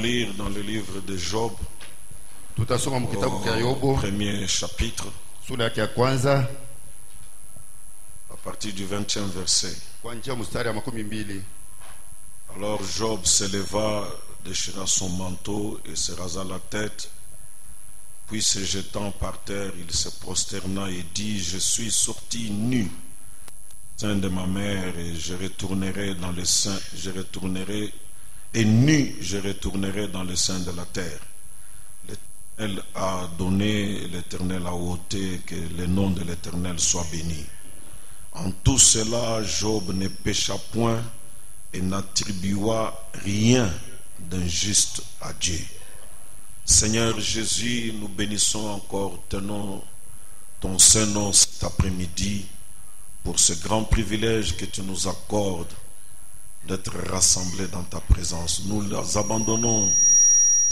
lire dans le livre de Job, tutasoma mkitabu cha au Yobu premier chapitre, sura ya kwanza à partir du 20e verset. kuanzia mstari wa 12. Alors Job se leva, déchira son manteau et se rasa la tête. Puis se jetant par terre, il se prosterna et dit: Je suis sorti nu, sein de ma mère, et je retournerai dans le sein, et nu, je retournerai dans le sein de la terre. L'Éternel a donné, l'Éternel a ôté, que le nom de l'Éternel soit béni. En tout cela, Job ne pécha point et n'attribua rien d'injuste à Dieu. Seigneur Jésus, nous bénissons encore ton Saint-Nom cet après-midi pour ce grand privilège que tu nous accordes d'être rassemblés dans ta présence. Nous abandonnons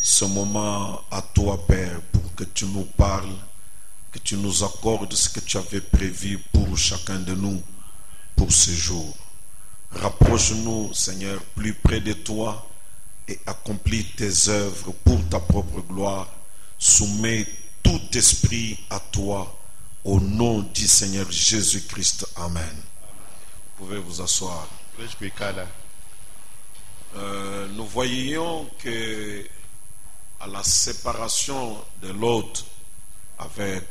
ce moment à toi, Père, pour que tu nous parles, que tu nous accordes ce que tu avais prévu pour chacun de nous pour ce jour. Rapproche-nous, Seigneur, plus près de toi et accomplis tes œuvres pour ta propre gloire. Soumets tout esprit à toi au nom du Seigneur Jésus-Christ. Amen. Vous pouvez vous asseoir. Nous voyions que à la séparation de Lot avec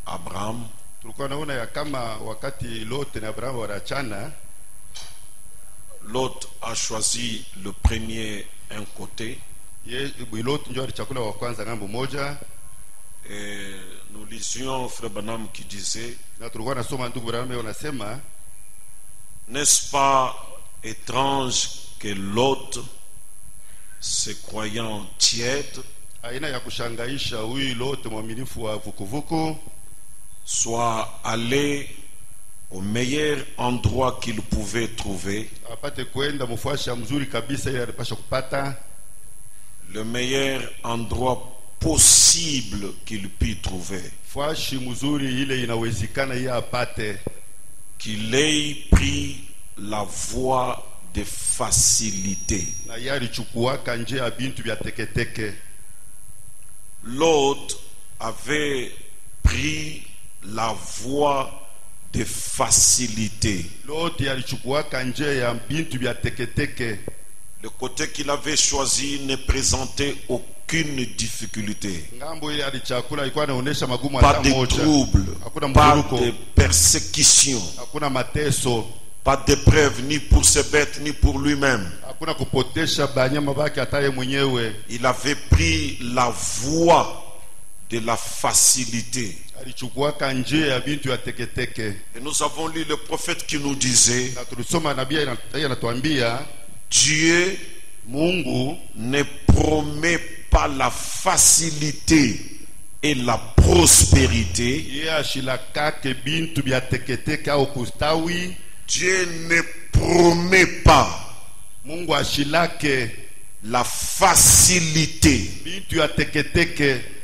Abraham, Lot a choisi le premier un côté, et nous lisions Frère Branham qui disait: n'est-ce pas étrange que Lot, se croyant tiède, soit allé au meilleur endroit qu'il pouvait trouver, le meilleur endroit possible qu'il put trouver, qu'il ait pris la voie de facilité. L'autre avait pris la voie de facilité. Le côté qu'il avait choisi ne présentait aucune difficulté, pas de trouble, pas de persécution, pas d'épreuve ni pour ses bêtes ni pour lui-même. Il avait pris la voie de la facilité. Et nous avons lu le prophète qui nous disait: Dieu ne promet pas la facilité et la prospérité. Dieu ne promet pas la facilité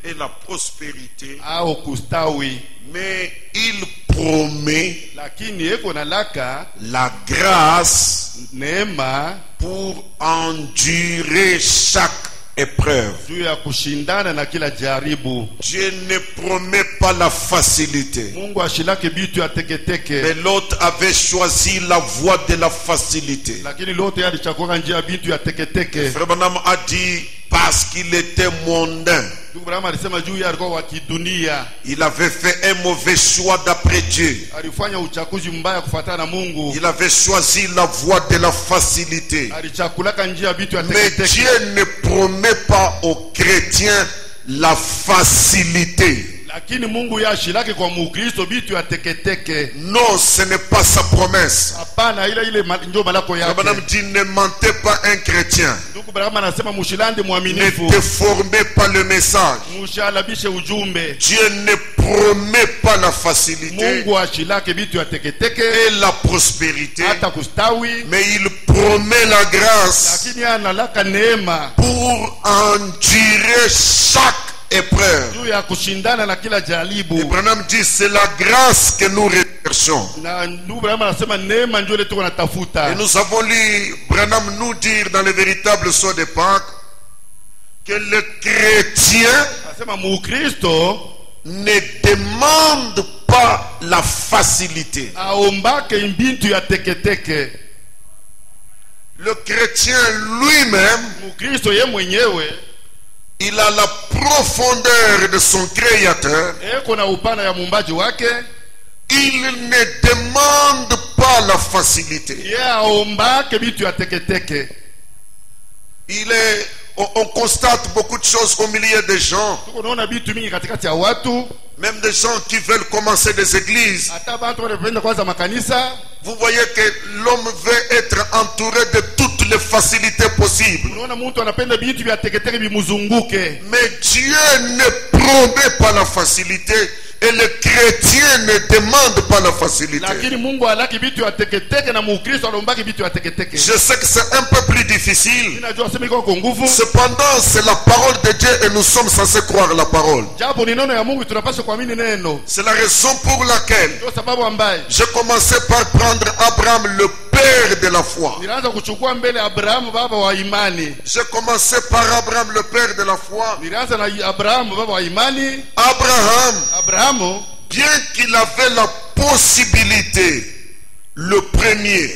et la prospérité, mais il promet la grâce pour endurer chaque épreuve. Dieu ne promet pas la facilité, mais l'autre avait choisi la voie de la facilité. Frère Branham a dit parce qu'il était mondain, il avait fait un mauvais choix d'après Dieu. Il avait choisi la voie de la facilité. Mais Dieu ne promet pas aux chrétiens la facilité. Non, ce n'est pas sa promesse. Madame dit: ne mentez pas un chrétien, ne déformez pas le message. Dieu ne promet pas la facilité et la prospérité, mais il promet la grâce pour endurer chaque épreuve. Et Branham dit: c'est la grâce que nous recherchons. Et nous avons lu Branham nous dire dans le véritable sceau de Pâques que le chrétien Asema Mukristo ne demande pas la facilité. aombake mbintu ya teketeke. Le chrétien lui-même, Mukristo ye mwenyewe il a la profondeur de son créateur. eko na upana ya muumbaji wake. Il ne demande pas la facilité. Ye aombake bitu ya teketeke. On constate beaucoup de choses au milieu des gens, Tuko naona bitu mingi katikati ya watu, même des gens qui veulent commencer des églises. hata bantu wanapenda kwanza makanisa. Vous voyez que l'homme veut être entouré de toutes les facilités possibles. Unaona mtu anapenda bitu vya teketeke bimuzunguke. Mais Dieu ne promet pas la facilité et le chrétien ne demande pas la facilité. Lakini Mungu alaki bitu ya teketeke na Mukristo alombaki bitu ya teketeke. Je sais que c'est un peu plus difficile. Ninajua sema iko nguvu. Cependant, c'est la parole de Dieu et nous sommes censés croire la parole. Japo ni neno ya Mungu tunapaswa kuamini neno. C'est la raison pour laquelle Ndio sababu ambaye j'ai commencé par prendre Abraham, le père de la foi. nilianza kuchukua mbele Abrahamu baba wa imani. J'ai commencé par Abraham, le père de la foi. Nilianza na Abrahamu baba wa imani. Abraham, bien qu'il avait la possibilité, le premier,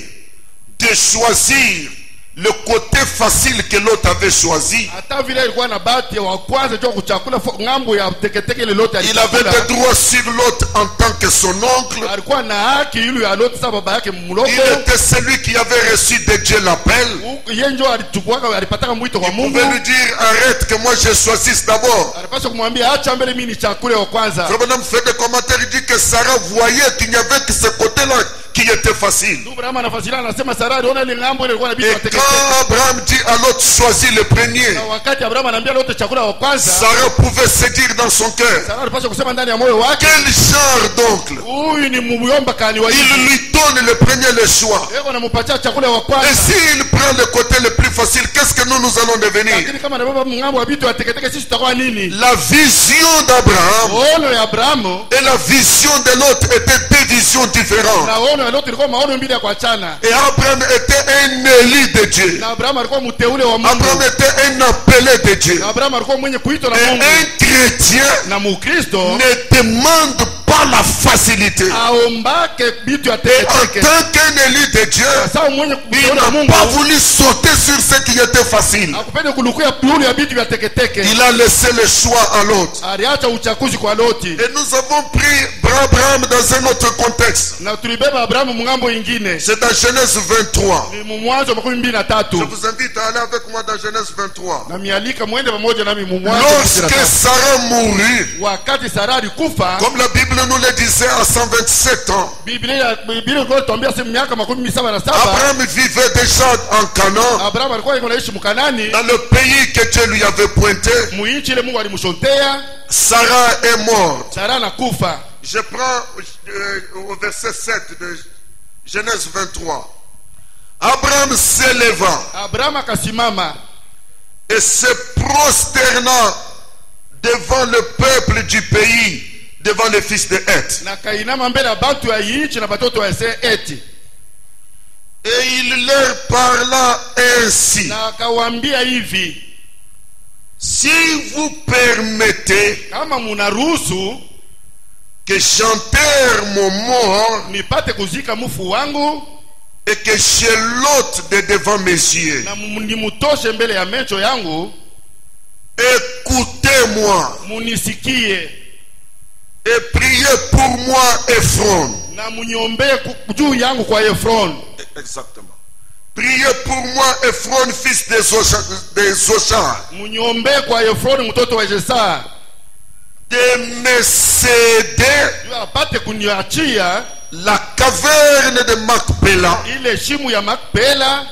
de choisir le côté facile que l'autre avait choisi, Hata vile ilikuwa na bahati wa kwanza jua kuchakula ngambo ya teketeke ile lote il avait des droits sur l'autre en tant que son oncle. alikuwa na haki yule ya lote sababu baba yake mloko. Il était celui qui avait reçu de Dieu l'appel. Yeye ndio alichukua alipata mwito kwa Il Mungu. pouvait lui dire arrête que moi je choisisse d'abord. Alipaswa kumwambia acha mbele mimi ni chakula wa kwanza. Abraham fait des commentaires, il dit que Sarah voyait qu'il n'y avait que ce côté-là qui était facile. Abraham anafasiria anasema Sara aliona ile ngambo ile ilikuwa na bitu Et ya teketeke. quand Abraham dit à l'autre choisis le premier, Na wakati Abraham anaambia lote chakula wa kwanza, Sarah pouvait se dire dans son cœur, Sara alipaswa kusema ndani ya moyo wake, quel genre d'oncle? huyu ni muyomba kani wa Il hivi. lui donne le premier le choix. Yeye anampatia chakula wa Et kwanza. s'il prend le côté le plus facile, qu'est-ce que nous allons devenir? Lakini kama na baba ngambo ya bitu ya teketeke sisi tutakuwa nini? La vision d'Abraham Ono ya Abrahamu et la vision de l'autre étaient deux visions différentes. na ono ya lote ilikuwa maono mbili ya kuachana. Et Abraham était un élu de Dieu. Na Abrahamu alikuwa mteule wa Mungu. Abraham était un appelé de Dieu. Na Abrahamu alikuwa mwenye kuitwa na Et Mungu. un chrétien Na Mukristo ne demande pas la facilité. aombake bitu ya En teketeke. tant qu'un élu de Dieu, Sasa mwenye il kuitwa na n'a Mungu pas voulu sauter sur ce qui était facile. akupende kulukuya piulu ya bitu vya teketeke. Il a laissé le choix à l'autre. Aliacha uchakuzi kwa Loti. Et nous avons pris Abraham dans un autre contexte. Na tulibeba Abrahamu mungambo ingine. C'est dans Genèse 23. Ni Mwanzo 23. Je vous invite à aller avec moi dans Genèse 23. Na mialika mwende pamoja nami Mwanzo Lorsque 23. Sarah mourut, Wakati Sara alikufa, comme la Bible nous le disait, à 127 ans, Biblia ilikuwa tuambia si miaka 77. Abraham vivait déjà en Canaan, Abrahamu alikuwa anaishi mkanani, dans le pays que Dieu lui avait pointé. muinchi ile Mungu alimshontea. Sarah est morte. Sara anakufa. Je prends au verset 7 de Genèse 23. Abraham s'éleva Abrahamu akasimama et se prosterna devant le peuple du pays, devant les fils de Heth. na kainama mbele ya batu ya inchi na batoto ya Eti. Et il leur parla ainsi. Na akawaambia hivi, Si vous permettez kama munaruhusu que j'enterre mon mort nipate kuzika mufu wangu et que je l'ôte de devant mes yeux, na nimutoshe mbele ya macho yangu, écoutez-moi munisikie et priez pour moi Ephron. na muniombee juu yangu kwa Efron. Exactement. Priez pour moi Ephron, fils de Zochar, Muniombee kwa Efron mtoto wa Jesa, de me céder juu apate kuniachia la caverne de Macpéla ile shimu ya Makpela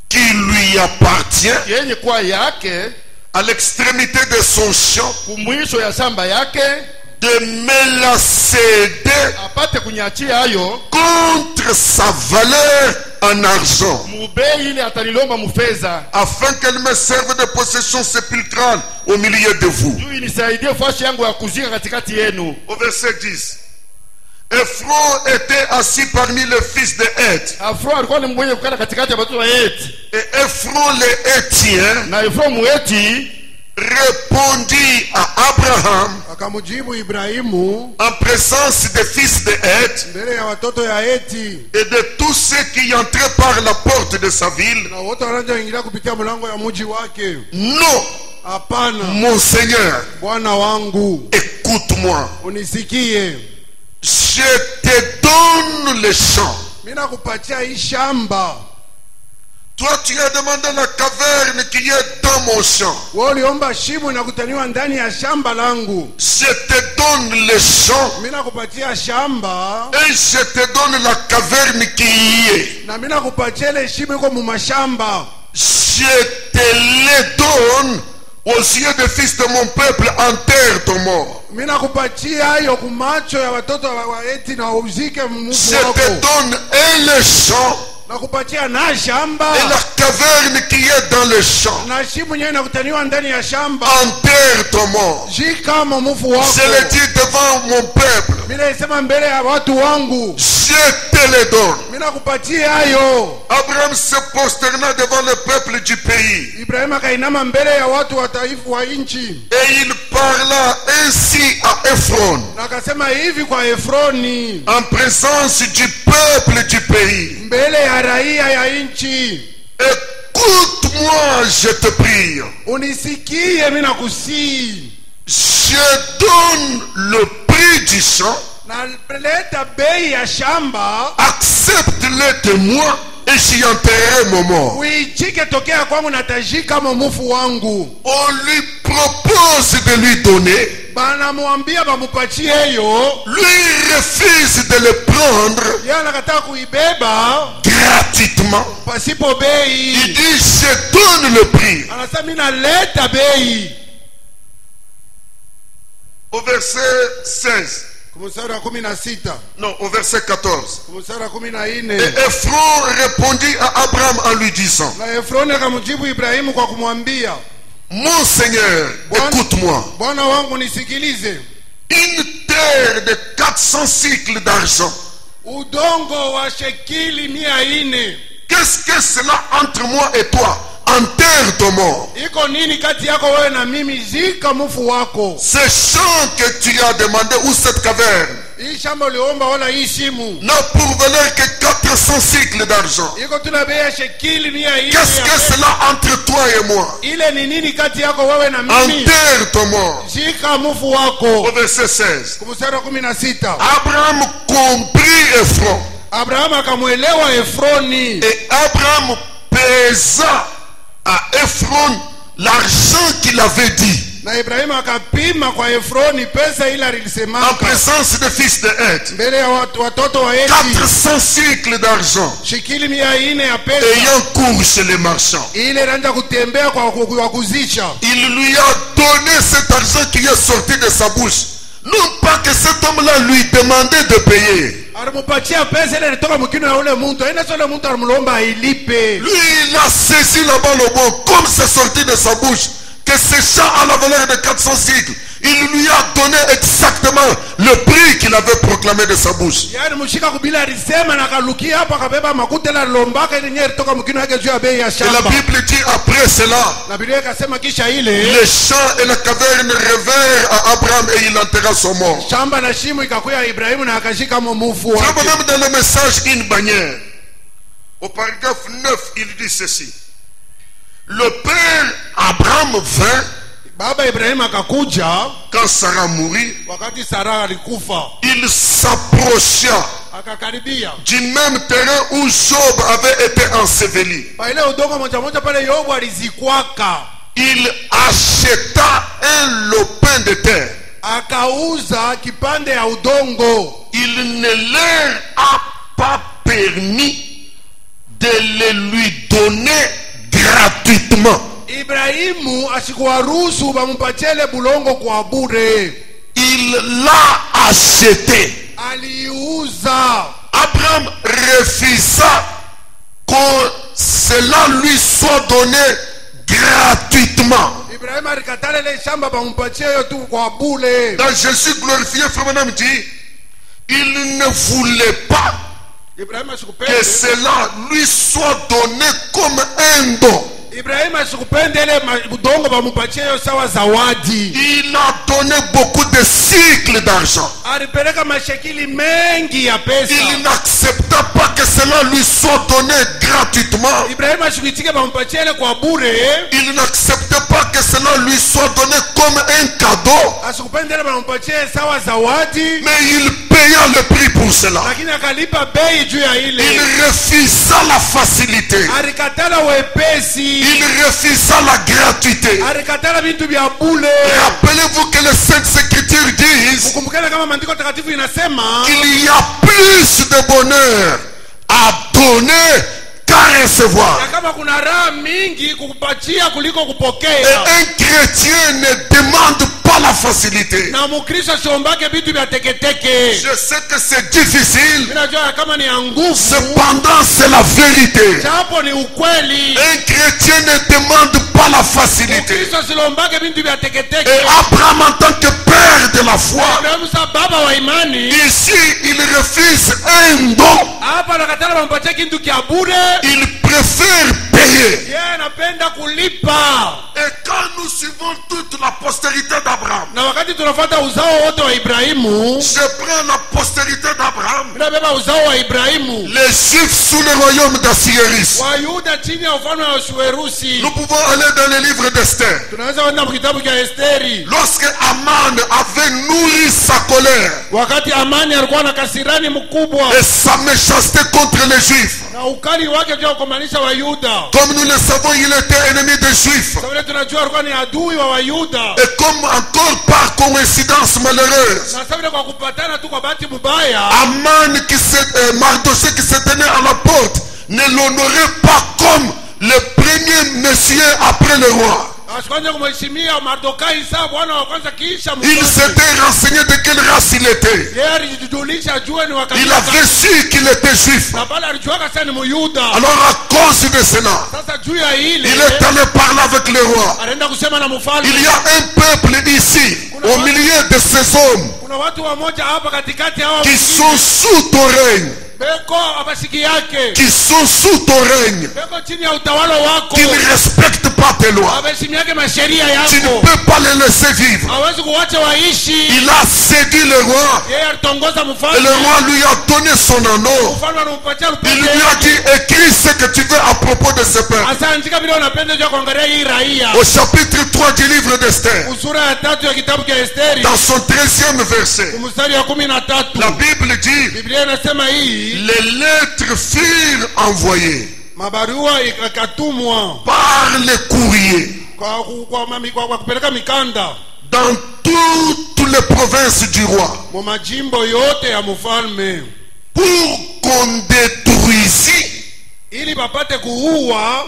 qui lui appartient yenye kwa yake à l'extrémité de son champ, kumwisho ya shamba yake, de me la céder apate kuniachia hayo contre sa valeur en argent, mubei ile atanilomba mufeza, afin qu'elle me serve de possession sépulcrale au milieu de vous. juu inisaidie fashi yangu ya kuzika katikati yenu. Au verset 10. Ephron était assis parmi les fils de Heth. Efron alikuwa ni mwenye kukana katikati ya watoto wa Eti. Et Ephron les Hétien Na Efron mueti répondit à Abraham akamujibu Ibrahimu en présence des fils de Heth mbele ya watoto ya Heti et de tous ceux qui entraient par la porte de sa ville, na wote wanaoingia kupitia mlango ya mji wake, non, hapana, mon Seigneur, Bwana wangu, écoute-moi, unisikie, je te donne le champ. mimi nakupatia hii shamba. Toi, tu as demandé la caverne qui est dans mon champ. Wewe uliomba shimo na kutaniwa ndani ya shamba langu. Je te donne le champ Mimi nakupatia shamba et je te donne la caverne qui y est. na mimi nakupatia ile shimo iko mu mashamba. Je te le donne aux yeux des fils de mon peuple, enterre ton mort. Mimi nakupatia hayo kumacho ya watoto wa Heti na uzike mfu Je wako. te donne et le champ Nakupatia na shamba et la caverne qui est dans le champ. na shimo yenyewe nakutaniwa ndani ya shamba. Enterre ton mort. Jika mfu wako. Je le dis devant mon peuple. Mimi nasema mbele ya watu wangu. Je te le donne. Mimi nakupatia hayo. Abraham se prosterna devant le peuple du pays. Ibrahim akainama mbele ya watu wa taifa wa nchi. Et il parla ainsi à Ephron, Na akasema hivi kwa Efroni en présence du peuple du pays. mbele ya raia ya nchi. Écoute-moi, je te prie. Unisikie mimi nakusii. Je donne le prix du champ. Na leta bei ya shamba. Accepte-le de moi et j'y enterrerai mon mort. Uichike tokea kwangu na tajika mfu wangu. On lui propose de lui donner. Banamwambia bamupatie hiyo. Lui refuse de le prendre Yeye anakataa kuibeba gratuitement. pasipo bei. Il dit, je donne le prix. Anasema mimi naleta bei. Au verset 16. Kumsara 16. Non, au verset 14. Kumsara Et 14. Ephron répondit à Abraham en lui disant, Na Efroni akamjibu Ibrahimu kwa kumwambia, mon Seigneur, écoute-moi. Bwana wangu nisikilize. Une terre de 400 cycles d'argent. Udongo wa shekili 400. Qu'est-ce que cela entre moi et toi? Enterre ton mort. Iko nini kati yako wewe na mimi? Zika mfu wako. Ce champ que tu as demandé ou cette caverne Hii shamba uliomba wala hii shimu n'a pour valeur que 400 cycles d'argent. iko tuna bei ya shekili 400. Qu'est-ce que cela entre toi et moi? Ile ni nini kati yako wewe na mimi? Enterre ton mort. Zika mfu wako. Au verset 16. Kumsara 16. Abraham comprit Ephron. Abraham akamwelewa Efroni. Et Abraham pesa à Ephron l'argent qu'il avait dit. Na Ibrahim akapima kwa Efroni pesa ile En alisemaka présence des fils de Heth. mbele ya watoto wa Heti. 400 cycles d'argent Shekili 400 ya pesa ayant cours chez les marchands. ile inaanza kutembea kwa kuzisha. Il lui a donné cet argent qui est sorti de sa bouche. Non pas que cet homme-là lui demandait de payer. Alimupatia pesa ile ilitoka mkino ya ule mtu. Haina sio ule mtu alimlomba ailipe. Lui, il a saisi là-bas le mot, comme c'est sorti de sa bouche, que ce champ a la valeur de 400 cycles. Il lui a donné exactement le prix qu'il avait proclamé de sa bouche. Yaani mshika kubila alisema na kalukia hapa kabeba makuta la lombaka ile yenyewe ilitoka mkino yake juu ya bei ya Et la shamba. Bible dit après cela, Na Biblia ikasema kisha ile les champs et la caverne revinrent à Abraham et il enterra son mort. shamba na shimo ikakuya Ibrahimu na akashika mufu Tu vois wake. même dans le message une bannière. Au paragraphe 9, il dit ceci. Le père Abraham vint Baba Ibrahimu akakuja quand Sarah mourut. wakati Sara alikufa. Il s'approcha Akakaribia du même terrain où Job avait été enseveli. pa ile udongo moja moja pale Yobu alizikwaka. Il acheta un lopin de terre. Akauza kipande ya udongo. Il ne leur a pas permis de le lui donner gratuitement. Ibrahimu asikuwaruhusu bamupatie ile bulongo kwa bure. Il l'a acheté. Aliuza. Abraham refusa que cela lui soit donné gratuitement. Ibrahimu alikatala ile shamba bamupatie hiyo tu kwa bure. Dans Jésus glorifié, frère madame dit, il ne voulait pas Ibrahimu que asikupende cela lui soit donné comme un don. Ibrahim asikupende ile udongo bamupatie yo sawa zawadi. Il a donné beaucoup de cycles d'argent. Alipeleka mashekili mengi ya pesa. Il n'accepta pas que cela lui soit donné gratuitement. Ibrahim asikutike bamupatie ile kwa bure. Il n'acceptait pas que cela lui soit donné comme un cadeau. Asikupende ile bamupatie sawa zawadi. Mais il paya le prix pour cela. Lakini akalipa bei juu ya ile. Il refusa la facilité. Alikatala wepesi. Il refusa la gratuité. Alikatala bintu bya bure. Rappelez-vous que les Saintes Écritures disent Ukumbukeni kama maandiko takatifu inasema qu'il y a plus de bonheur à donner qu'à recevoir. ya kama kuna raha mingi kukupatia kuliko kupokea. Et un chrétien ne demande pas la facilité. Na mukristo siombake vitu vya teketeke. Je sais que c'est difficile. Ninajua kama ni nguvu. Cependant, c'est la vérité. Japo ni ukweli. Un chrétien ne demande pas la facilité. Mukristo siombake vitu vya teketeke. Et Abraham, en tant que père de la foi, Abraham sa baba wa imani. ici, il refuse un don. Hapa nakatala bampatie kitu kia bure. Il préfère payer. Yeye anapenda kulipa. Et quand nous suivons toute la postérité d'Abraham, Na wakati tunafuata uzao wote wa Ibrahimu, je prends la postérité d'Abraham, tunabeba uzao wa Ibrahimu. les Juifs sous le royaume d'Assyrie. Wayuda chini ya ufalme wa Ashwerusi. Nous pouvons aller dans le livre d'Esther. Tunaweza kwenda kitabu cha Esteri. Lorsque Aman avait nourri sa colère Wakati Amani alikuwa na kasirani mkubwa et sa méchanceté contre les Juifs, na ukali wake juu ya kumanisha Wayuda. comme nous le savons, il était ennemi des Juifs. Sababu tunajua alikuwa ni adui wa Wayuda. Et comme encore par coïncidence malheureuse, Na sababu kwa kupatana tu kwa bahati mbaya, Aman Mardoché qui se tenait à la porte ne l'honorait pas comme le premier monsieur après le roi. asikwanje kumheshimia Mardokai sawa bwana wa kwanza kisha Il mfalme. s'était renseigné de quelle race il était. Yeye alijijulisha ajue ni wakati. Il avait su qu'il était juif. Na pale alijua kasa ni Myuda. Alors à cause de cela, Sasa juu ya ile il est allé parler avec le roi. anaenda kusema na mfalme. Il y a un peuple ici, au milieu de ces hommes, Kuna watu wamoja hapa katikati hawa qui sont sous ton règne, beko abashiki yake. qui sont sous ton règne, Beko chini ya utawala wako. qui ne respectent pas tes lois. Abeshimiake masheria Tu ne yako. peux pas les laisser vivre. Hawezi kuwacha waishi. Il a séduit le roi Yeye alitongoza et mfalme. le roi lui a donné son anneau. Mfalme anampatia Il rupete lui a yake. dit, écris ce que tu veux à propos de ce peuple. Asa andika vile unapenda juu ya kuangalia hii raia. Au chapitre 3 du livre d'Esther, Usura ya 3 ya kitabu cha Esteri. dans son 13e verset, Mstari wa 13. la Bible dit, Biblia inasema hii, les lettres furent envoyées mabarua ikatumwa par les courriers kwa kupeleka mikanda dans toutes les provinces du roi mu majimbo yote ya mfalme pour qu'on détruisît, ili bapate kuua,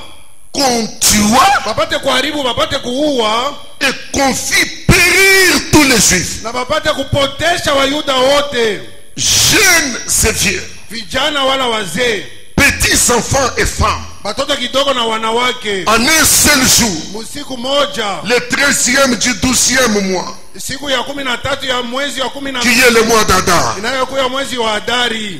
qu'on tuât bapate kuharibu, bapate kuua et qu'on fit périr tous les Juifs, na bapate kupotesha Wayuda wote, jeunes et vieux, vijana wala wazee, petits enfants et femmes, batoto kidogo na wanawake. en un seul jour, Musiku moja, le 13e du 12e mois, siku ya 13 ya mwezi wa 12 qui est le mois d'Adar. inayokuwa mwezi wa Adari.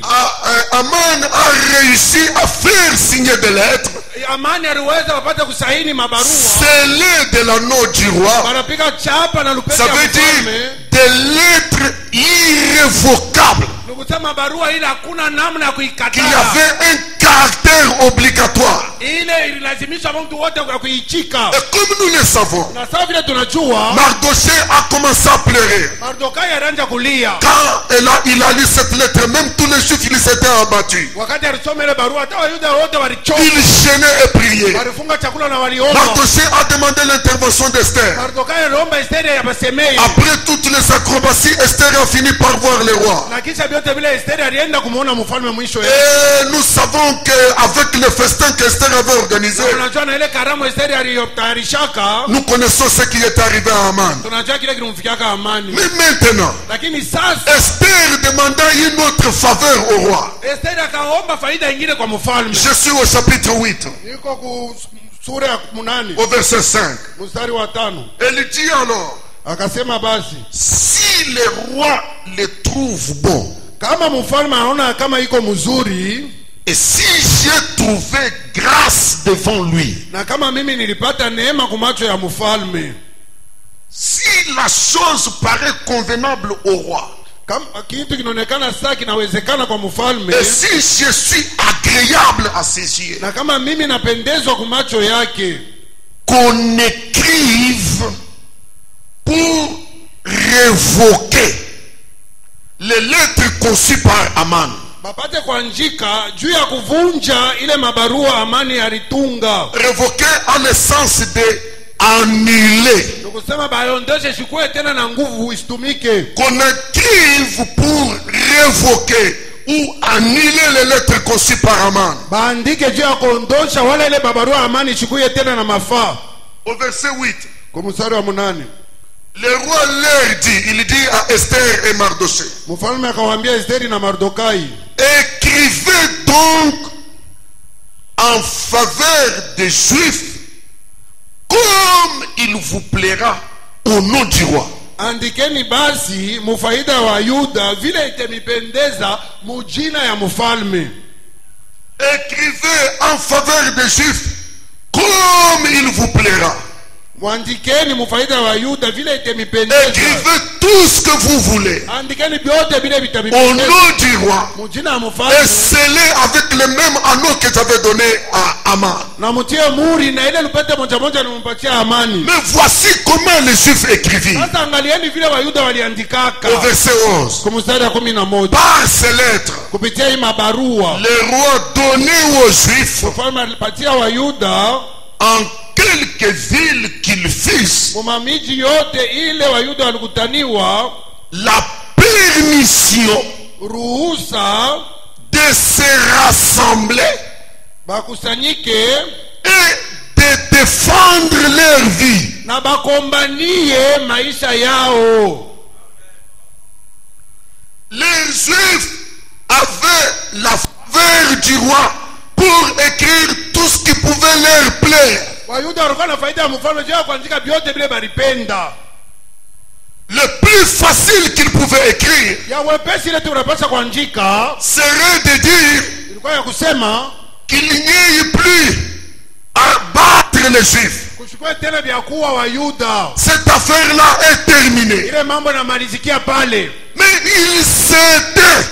Aman a réussi à faire signer des lettres Amani aliweza wapate kusaini mabarua, scellées de l'anneau du roi. wanapiga chapa na lupete Ça ya veut dire mfalme. des lettres irrévocables Nikusema barua ile hakuna namna ya qui kuikataa. avaient un caractère obligatoire. Ile ililazimisha mtu wote kwa kuichika. Et comme nous le savons, Na sasa vile tunajua, Mardoché a commencé à pleurer. Mardokai alianza kulia. Quand il a lu cette lettre, même tous les Juifs ils s'étaient abattus. Wakati alisoma ile barua, hata Wayuda wote walichoka. Ils gênaient et priaient. Walifunga chakula na waliomba. Mardoché a demandé l'intervention d'Esther. Mardokai aliomba Esteri abasemee. Après toutes les acrobaties, Esther a fini par voir le roi. Na kisha vyote vile Esteri alienda kumuona mfalme mwisho. Et nous savons qu'avec le festin qu'Esther avait organisé, Tunajua na ile karamu Esteri aliyotayarishaka. nous connaissons ce qui est arrivé à Aman. Tunajua kile kilimfikiaka Amani. Mais maintenant, Lakini sasa Esther demanda une autre faveur au roi. Esteri akaomba faida nyingine kwa mfalme. Je suis au chapitre 8, Niko ku sura ya 8 au verset 5. mstari wa 5. Elle dit alors, Akasema basi, si le roi le trouve bon, kama mfalme anaona kama iko mzuri, Et si j'ai trouvé grâce devant lui, na kama mimi nilipata neema kwa macho ya mfalme, si la chose paraît convenable au roi, kama kitu kinaonekana sasa kinawezekana kwa mfalme, et si je suis agréable à ses yeux, na kama mimi napendezwa kwa macho yake, qu'on écrive pour révoquer les lettres conçues par Aman. bapate kuandika juu ya kuvunja ile mabarua Amani alitunga. Révoquer en le sens de annuler. Tukusema bayondeshe shikwe tena na nguvu isitumike. Qu'on écrive pour révoquer ou annuler les lettres conçues par Aman. Baandike juu ya kuondosha wala ile mabarua Amani shikwe tena na mafaa. Au verset 8. Kwa mstari wa 8. Le roi leur dit, il dit à Esther et Mardoché, mfalme akawaambia Esteri na Mardokai, écrivez donc en faveur des Juifs comme il vous plaira au nom du roi. andikeni basi mufaida wa Yuda vile itemipendeza mujina ya mfalme. Écrivez en faveur des Juifs comme il vous plaira. Mwandikeni mufaida wa Yuda vile itemipendeza. Écrivez tout ce que vous voulez Andikeni byote vile au vitamipendeza nom du roi mujina ya et mfalme, scellez avec le même anneau que j'avais donné à Aman. na mutie muri na ile lupete moja moja nimpatia Amani. Mais voici comment les Juifs écrivirent. Sasa angalieni vile Wayuda waliandikaka. Au verset 11. Kwa mstari wa 11, Par ces lettres, kupitia hii mabarua le roi donnait aux Juifs mfalme alipatia Wayuda en quelques villes qu'ils fissent mumamiji yote ile Wayuda walikutaniwa la permission ruhusa de se rassembler bakusanyike et de défendre leur vie. na bakombanie maisha yao. Les Juifs avaient la faveur du roi pour écrire tout ce qui pouvait leur plaire. Wayuda walikuwa na faida ya mfalme juu ya kuandika vyote vile balipenda. Le plus facile qu'ils pouvaient écrire Ya wepesi ile tunapaswa kuandika serait de dire ilikuwa ya kusema qu'il n'y ait plus à battre les Juifs. kuchukua tena vya kuwa Wayuda. Cette affaire-là est terminée. Ile mambo namalizikia pale. Mais ils c'était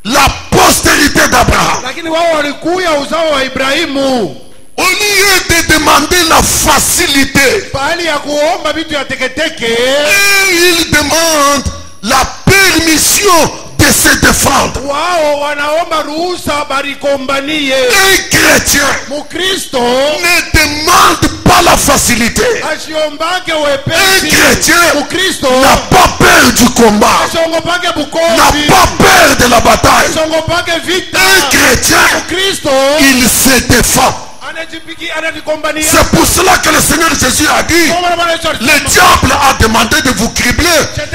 la postérité d'Abraham. Lakini wao walikuya uzao wa Ibrahimu. Au lieu de demander la facilité, Pahali ya kuomba vitu ya teketeke, et ils demandent la permission de se défendre. wao wanaomba ruhusa barikombanie. Un chrétien Mukristo ne demande pas la facilité. ashiombake Un wepesi. chrétien Mukristo n'a pas peur du combat, ashongopake n'a bukombi, pas peur de la bataille. ashongopake vita. Un chrétien, Mukristo il se défend. anajikombania. C'est pour cela que le Seigneur Jésus a dit, le diable a demandé de vous cribler.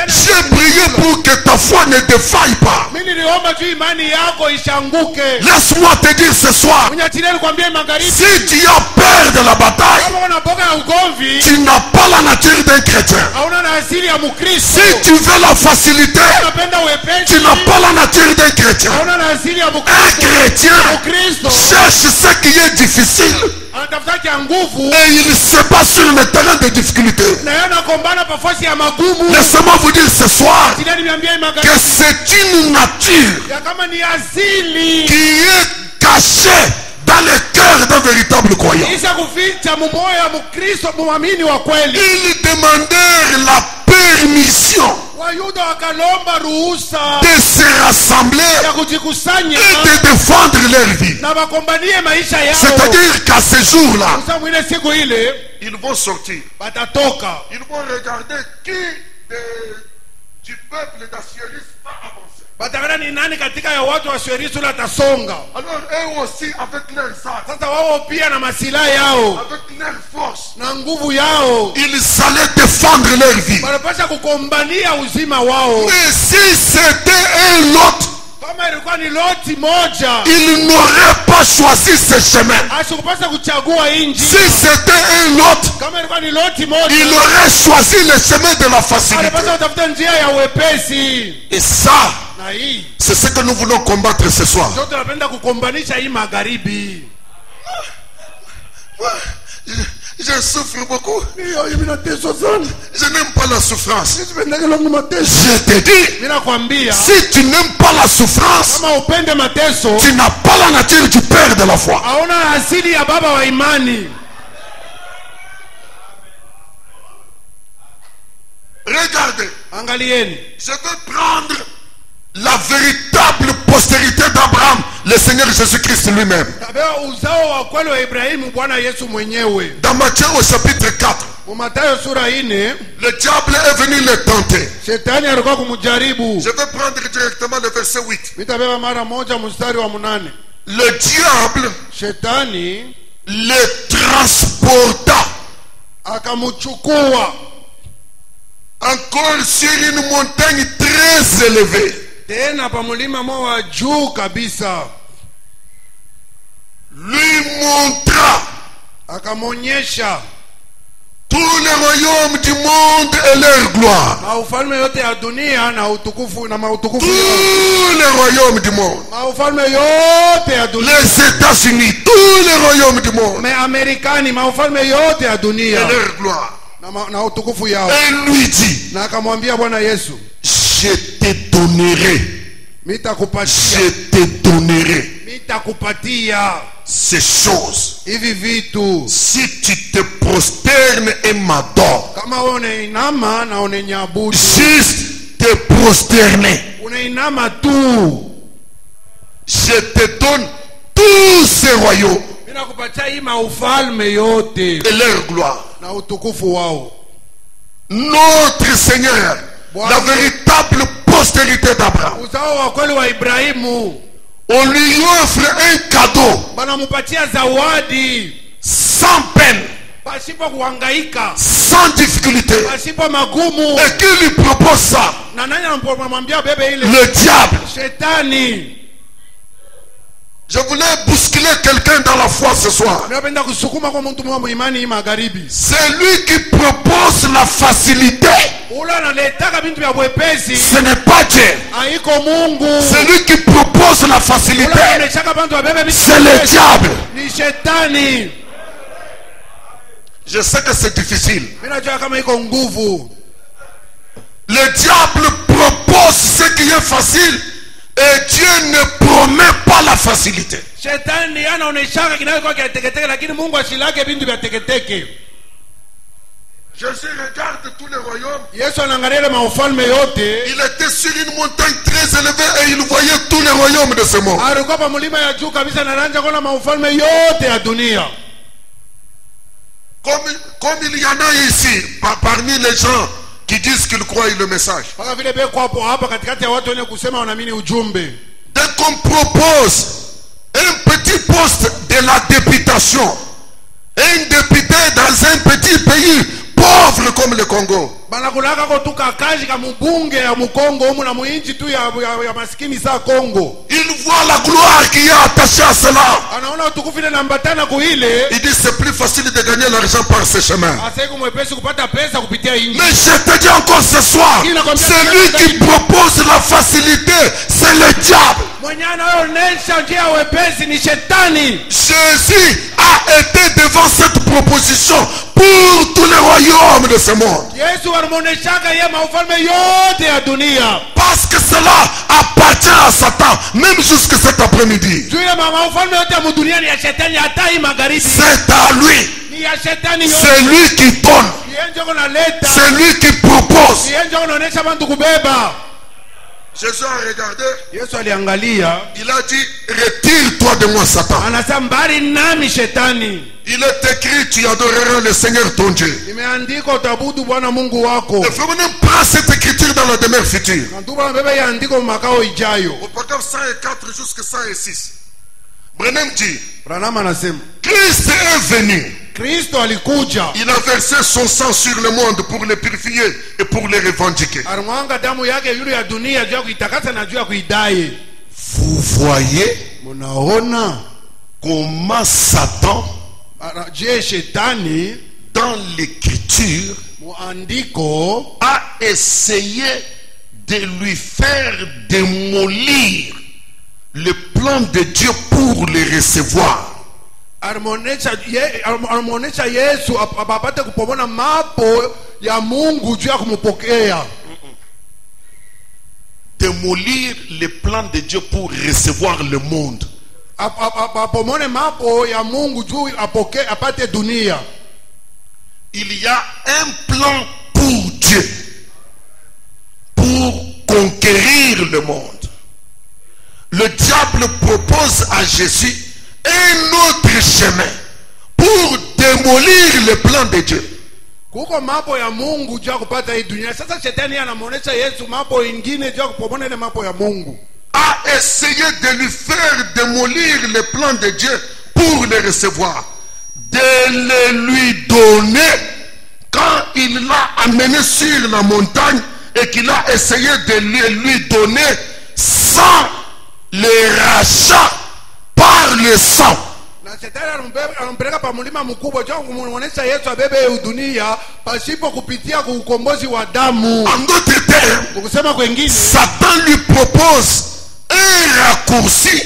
J'ai prié pour que ta foi ne défaille pas. Mimi niliomba juu imani yako ishanguke. Laisse-moi te dire ce soir, Unyachilia nikwambie magharibi, si tu as peur de la bataille, kama unaboga ya ugomvi, tu n'as pas la nature d'un chrétien. hauna na asili ya Mkristo. Si tu veux la facilité, Unapenda wepesi, tu n'as pas la nature d'un chrétien. hauna na asili ya Un Mkristo. chrétien Mkristo cherche ce qui est difficile anatafuta kia nguvu et il se bat sur le terrain de difficulté. na yeye anakombana pafasi ya magumu. Laissez-moi vous dire ce soir Sina niambia que magharibi c'est une nature ya kama ni asili qui est cachée dans le cœur d'un véritable croyant. isha kuficha mumoyo ya Mkristo muamini wa kweli. Ils demandèrent la permission Wayuda wakalomba ruhusa de se rassembler ya kujikusanya et de défendre leur vie. na wakombanie maisha yao. C'est-à-dire qu'à ce jour-là, Sasa mwile siku ile ils vont sortir. batatoka, Ils vont regarder qui du peuple d'Assyrie va avancer. batakana ni nani katika ya watu wa Sherisu atasonga. Alors eux aussi, avec leurs armes, Sasa wao pia na masilaha yao avec leur force, na nguvu yao ils allaient défendre leur vie. wanapasha kukombania uzima wao. Mais si c'était un lot, Kama ilikuwa ni Loti moja, ils n'auraient pas choisi ce chemin. asikupasa kuchagua inji. Si c'était un lot, Kama ilikuwa ni Loti moja, il aurait choisi le chemin de la facilité. alipaswa kutafuta njia ya wepesi. Et ça, na hii C'est ce que nous voulons combattre ce soir. ndio tunapenda kukombanisha hii magharibi. Je souffre beaucoup. Je Je n'aime pas la souffrance. Je te te dis, dis, si tu n'aimes pas la souffrance, kama upende mateso, tu n'as pas la nature du père de la foi. hauna asili ya baba wa imani. Regardez, Angalieni, je vais prendre la véritable postérité d'Abraham, le Seigneur Jésus-Christ lui-même. tabea uzao wa kweli wa Ibrahimu, Bwana Yesu mwenyewe. Dans Matthieu au chapitre 4, Mathayo sura 4, le diable est venu le tenter. shetani alikuwa kumjaribu. Je vais prendre directement le verset 8. Nitabeba mara moja mstari wa 8. Le diable Shetani le transporta akamchukua encore sur une montagne très élevée. tena pa mlima mmoja wa juu kabisa, Lui montra akamonyesha tous les royaumes du monde et leur gloire. maufalme yote ya dunia na utukufu na mautukufu yao. Tous les royaumes du monde. Maufalme yote ya dunia. Les États-Unis, tous les royaumes du monde. Amerikani, maufalme yote ya Et dunia leur gloire. na utukufu yao. Et lui dit, Na akamwambia Bwana Yesu, je te donnerai, mitakupatia, je te donnerai mitakupatia ces choses hivi vitu si tu te prosternes et m'adores. kama wewe unainama na unanyabudu. Juste te prosterner. Unainama tu, Je te donne tous ces royaumes ninakupatia hii maufalme yote et leur gloire. na utukufu wao. Notre Seigneur, la véritable postérité d'Abraham, Uzao wa kweli wa Ibrahimu, on lui offre un cadeau banamupatia zawadi sans peine, pasipo kuhangaika, sans difficulté. pasipo magumu. Et qui lui propose ça? Na nani anamwambia bebe ile? Le diable. Shetani. Je voulais bousculer quelqu'un dans la foi ce soir. Napenda kusukuma kwa mtu mmoja muimani hii magharibi. C'est lui qui propose la facilité. Ula analetaka bintu vya bwepesi. Ce n'est pas Dieu. Haiko Mungu. C'est lui qui propose la facilité. Ula analetaka bantu wabebe bintu. C'est le diable. Ni shetani. Je sais que c'est difficile. Mimi najua kama iko nguvu. Le diable propose ce qui est facile et Dieu ne promet pas la facilité. Shetani anaoneshaka kinayokuwa kia teketeke, lakini Mungu asilake bintu vya teketeke. Jésus regarde tous les royaumes. Yesu anaangalia ile maufalme yote. Il était sur une montagne très élevée et il voyait tous les royaumes de ce monde. Alikuwa pa mlima ya juu kabisa na anaanza kuona maufalme yote ya dunia. Comme il y en a ici, parmi les gens qui disent qu'ils croient le message. Paka vile beko hapo hapa katikati ya watu wenye kusema wanaamini ujumbe. Dès qu'on propose un petit poste de la députation, un député dans un petit pays pauvre comme le Congo, Banakulaka kutuka kazi kama mbunge ya Mkongo humu na muinchi tu ya maskini saa Kongo. il voit la gloire qui est attachée à cela. Anaona utukufu ile nambatana kuile. Il dit c'est plus facile de gagner l'argent par ce chemin. Asaiku mwepesi kupata pesa kupitia inji. Mais je te dis encore ce soir, celui qui propose la facilité, c'est le diable. Mwenye anaonesha njia wepesi ni shetani. Jésus a été devant cette proposition pour tous les royaumes de ce monde. Yesu anamoneshaka yeye maufalme yote ya dunia. Parce que cela appartient à Satan, même jusque cet après-midi. Juu ya maufalme yote ya dunia ni ya shetani, hata hii magharibi. C'est à lui. Ni ya shetani yote. C'est lui qui donne. Yeye ndio analeta. C'est lui qui propose. Yeye ndio anaonesha bantu kubeba. Jésus a regardé. Yesu aliangalia. Il a dit, retire-toi de moi, Satan. Anasema mbali nami shetani. Il est écrit, tu adoreras le Seigneur ton Dieu. Imeandikwa utabudu Bwana Mungu wako. Le féminin prend cette écriture dans la demeure future. Nantuba mbebe yaandiko makao ijayo. Au paragraphe 104 jusqu'à 106. Branham dit, Branham anasema Christ est venu. Kristo alikuja. Il a versé son sang sur le monde pour le purifier et pour le revendiquer. Alimwanga damu yake yule ya dunia juu ya kuitakasa na juu ya kuidai. Vous voyez Munaona comment Satan, je shetani dans l'écriture, muandiko a essayé de lui faire démolir le plan de Dieu pour les recevoir. Alimuonesha Yesu apate kupomona mapo ya Mungu juu ya kumupokea. Démolir le plan de Dieu pour recevoir le monde. Apomone mapo ya Mungu juu apate dunia. Il y a un plan pour Dieu pour conquérir le monde. Le diable propose à Jésus un autre chemin pour démolir le plan de Dieu. Kuko mapo ya Mungu juu ya kupata hii dunia. Sasa shetani anamuonesha Yesu mapo ingine juu ya kupomona ile mapo ya Mungu. A essayé de lui faire démolir le plan de Dieu pour le recevoir. De le lui donner quand il l'a amené sur la montagne et qu'il a essayé de lui donner sans le rachat par le sang. Na shetani anampeleka pa mlima mkubwa juu kumuonesha Yesu abebe dunia pasipo kupitia kwa ukombozi wa damu. En d'autres termes, Kusema kwingine, Satan lui propose un raccourci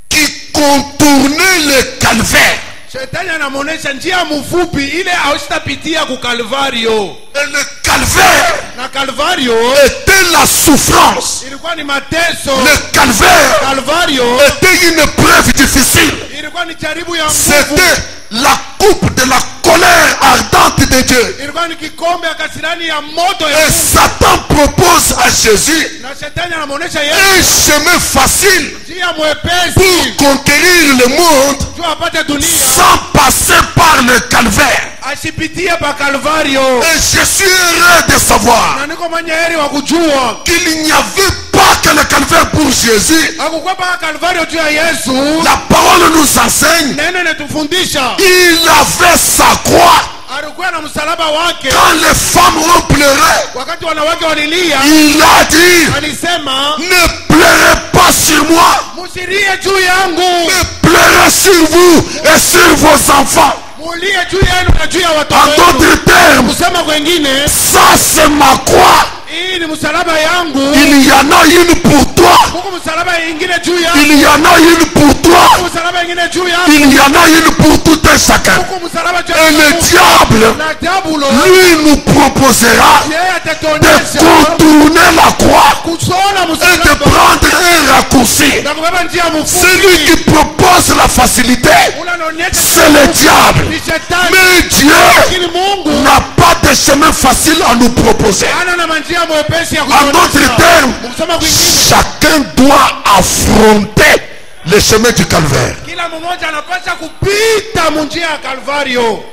qui contournait le calvaire. shetani anamuonesha njia mfupi ile hausitapitia ku Kalvario. Et le calvaire Na Kalvario était la souffrance. ilikuwa ni mateso. Le calvaire Kalvario était une épreuve difficile. ilikuwa ni jaribu ya nguvu. C'était la coupe de la colère ardente de Dieu. Ilikuwa ni kikombe ya kasirani ya moto ya Et Mungu. Satan propose à Jésus Na shetani anamuonesha Yesu un chemin facile njia mwepesi pour conquérir le monde juu apate dunia sans passer par le calvaire. asipitie pa Kalvario. Et je suis heureux de savoir Na niko mwenye heri wa kujua qu'il n'y avait pas que le calvaire pour Jésus. hakukuwa pa Kalvario juu ya Yesu. La parole nous enseigne Neno inatufundisha qu'il avait sa croix. alikuwa na msalaba wake. Quand les femmes ont pleuré, Wakati wanawake walilia il a dit, alisema, ne pleurez pas sur moi, musilie juu yangu, mais pleurez sur vous et sur vos enfants. mulie juu yenu na juu ya En watoto wenu. d'autres termes, Kusema kwengine, ça c'est ma croix. hii ni msalaba yangu. Il y en a une pour toi. Huko msalaba ingine juu yangu. Il y en a une pour toi. Huko msalaba ingine juu yangu. Il y en a une pour tout un chacun. Huko msalaba juu Et le yangu. diable, Na diablo lui, nous proposera yeye de atatuonyesha contourner la croix kusona et de msalaba prendre un raccourci. na kubeba njia Celui qui mfupi. propose la facilité, Ule anaonyesha c'est le diable. ni shetani. Mais Dieu Lakini Mungu n'a pas de chemin facile à nous proposer. ana na njia mwepesi ya En d'autres termes, Kusema kwingine, chacun doit affronter le chemin du calvaire. kila mmoja anapaswa kupita munjia ya Kalvario.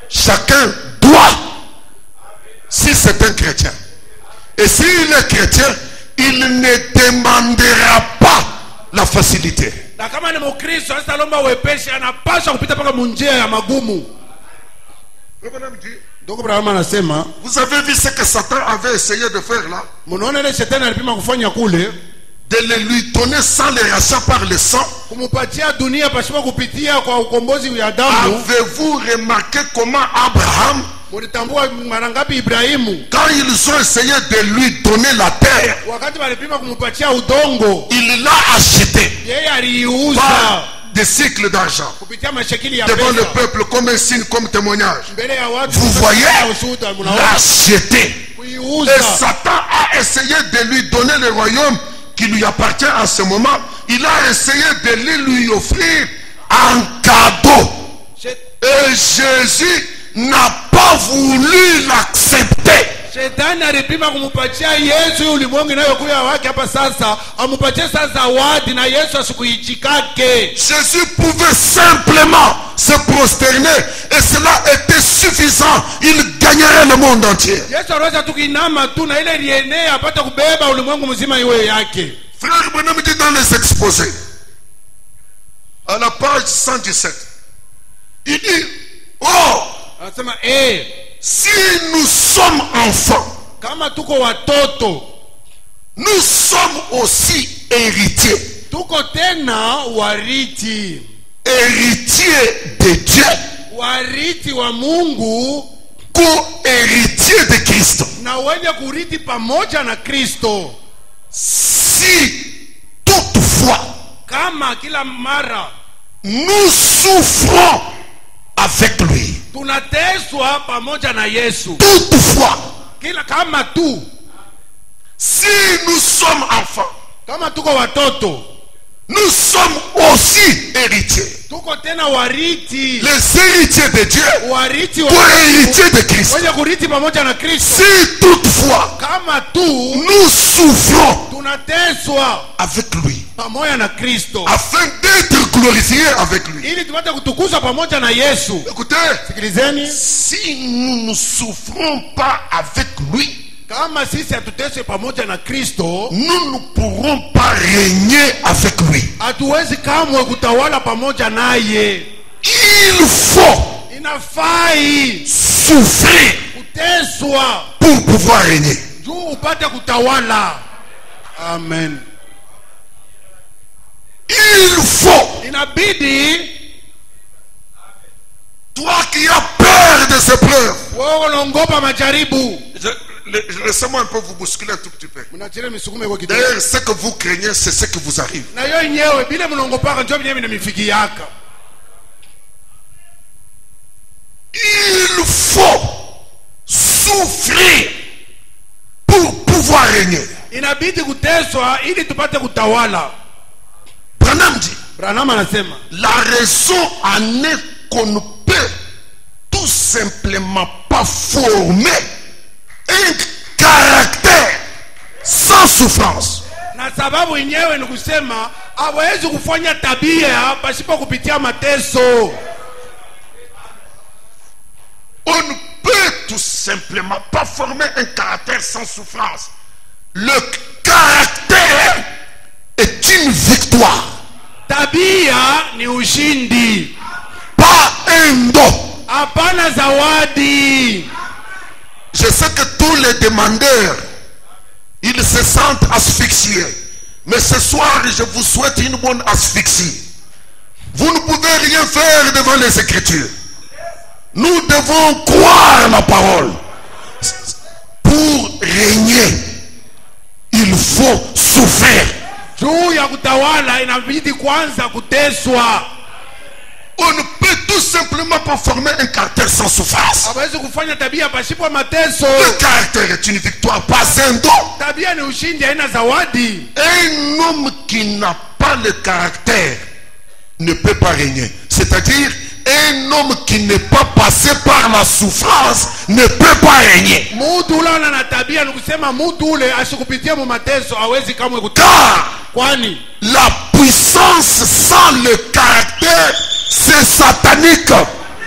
Chacun doit, si c'est un chrétien. Et s'il est chrétien, il ne demandera pas la facilité. Na kama ni Mkristo sasa lomba wepesi, anapaswa kupita paka munjia ya magumu. Ndugu Abraham anasema, Vous avez vu ce que Satan avait essayé de faire là? mnaona ile shetani alipima kufanya kule, De le lui donner sans le rachat par le sang. kumupatia dunia pasipo kupitia kwa ukombozi ya damu. Avez-vous remarqué comment Abraham, Mulitambua mara ngapi Ibrahimu quand ils ont essayé de lui donner la terre, wakati walipima kumupatia udongo, il l'a acheté yeye aliiuza par des cycles d'argent kupitia mashekili ya devant le pesa peuple comme un signe, comme témoignage. mbele ya watu. Vous voyez, Ushuhuda, mnaona l'acheter. kuiuza. Et Satan a essayé de lui donner le royaume qui lui appartient en ce moment. Il a essayé de lui offrir en cadeau. Et Jésus n'a pas voulu l'accepter. Shetani alipima kumupatia Yesu ulimwengu inayokuja wake hapa sasa, amupatie sasa zawadi na Yesu asikuichikake. Jésus pouvait simplement se prosterner et cela était suffisant. Il gagnerait le monde entier. Yesu anaweza tukinama tu na ile lienee apate kubeba ulimwengu mzima iwe yake. Frère Branham dit dans les exposés, à la page 117, il dit, oh, Anasema si nous sommes enfants, kama tuko watoto, nous sommes aussi héritiers. tuko tena wariti. Héritiers de Dieu, Wariti wa Mungu, co-héritiers de Christ. na wenye kurithi pamoja na Kristo. Si toutefois Kama kila mara nous souffrons avec lui, tunateswa pamoja na Yesu, toutefois, kama tu si nous sommes enfants, kama tuko watoto, nous sommes aussi héritiers. tuko tena wariti, Les héritiers de Dieu, wariti wa co-héritiers de Christ. wenye kurithi pamoja na Kristo. Si toutefois Kama tu nous souffrons tunateswa avec lui, pamoja na Kristo, afin d'être glorifiés avec lui. ili tupate kutukuzwa pamoja na Yesu. Écoutez, Sikilizeni, si nous ne souffrons pas avec lui, kama sisi hatuteswe pamoja na Kristo, nous ne pourrons pas régner avec lui. hatuwezi kamwe kutawala pamoja naye. Il faut Inafai souffrir kuteswa pour pouvoir régner. juu upate kutawala. Amen. Il faut, Inabidi toi qui as peur des épreuves, wewe unaogopa majaribu, laissez-moi un peu vous bousculer un tout petit peu. mnachele misukume kwa kidogo. D'ailleurs, ce que vous craignez, c'est ce qui vous arrive. Na yo yenyewe bila mnaogopaka ndio vyenyewe vinamifikiaka. Il faut souffrir pour pouvoir régner. Inabidi kuteswa ili tupate kutawala. Branham dit, Branham anasema la raison en est qu'on ne peut tout simplement pas former un caractère sans souffrance. na sababu yenyewe ni kusema hawezi kufanya tabia pasipo kupitia mateso. On ne peut tout simplement pas former un caractère sans souffrance. Le caractère est une victoire, Tabia ni ushindi, pas un don. hapana zawadi. Je sais que tous les demandeurs, ils se sentent asphyxiés. Mais ce soir, je vous souhaite une bonne asphyxie. Vous ne pouvez rien faire devant les Écritures. Nous devons croire la parole. Pour régner, il faut souffrir. Juu ya kutawala inabidi kwanza kuteswa. On ne peut tout simplement pas former un caractère sans souffrance. Hawezi kufanya tabia pasipo mateso. Le caractère est une victoire, pas un don. Tabia ni ushindi, haina zawadi. Un homme qui n'a pas le caractère ne peut pas régner. C'est-à-dire, un homme qui n'est pas passé par la souffrance ne peut pas régner. Mtu ule ana tabia, ni kusema mtu ule asikupitia mu mateso hawezi kamwe kutawala. Car Kwani la puissance sans le caractère, c'est satanique.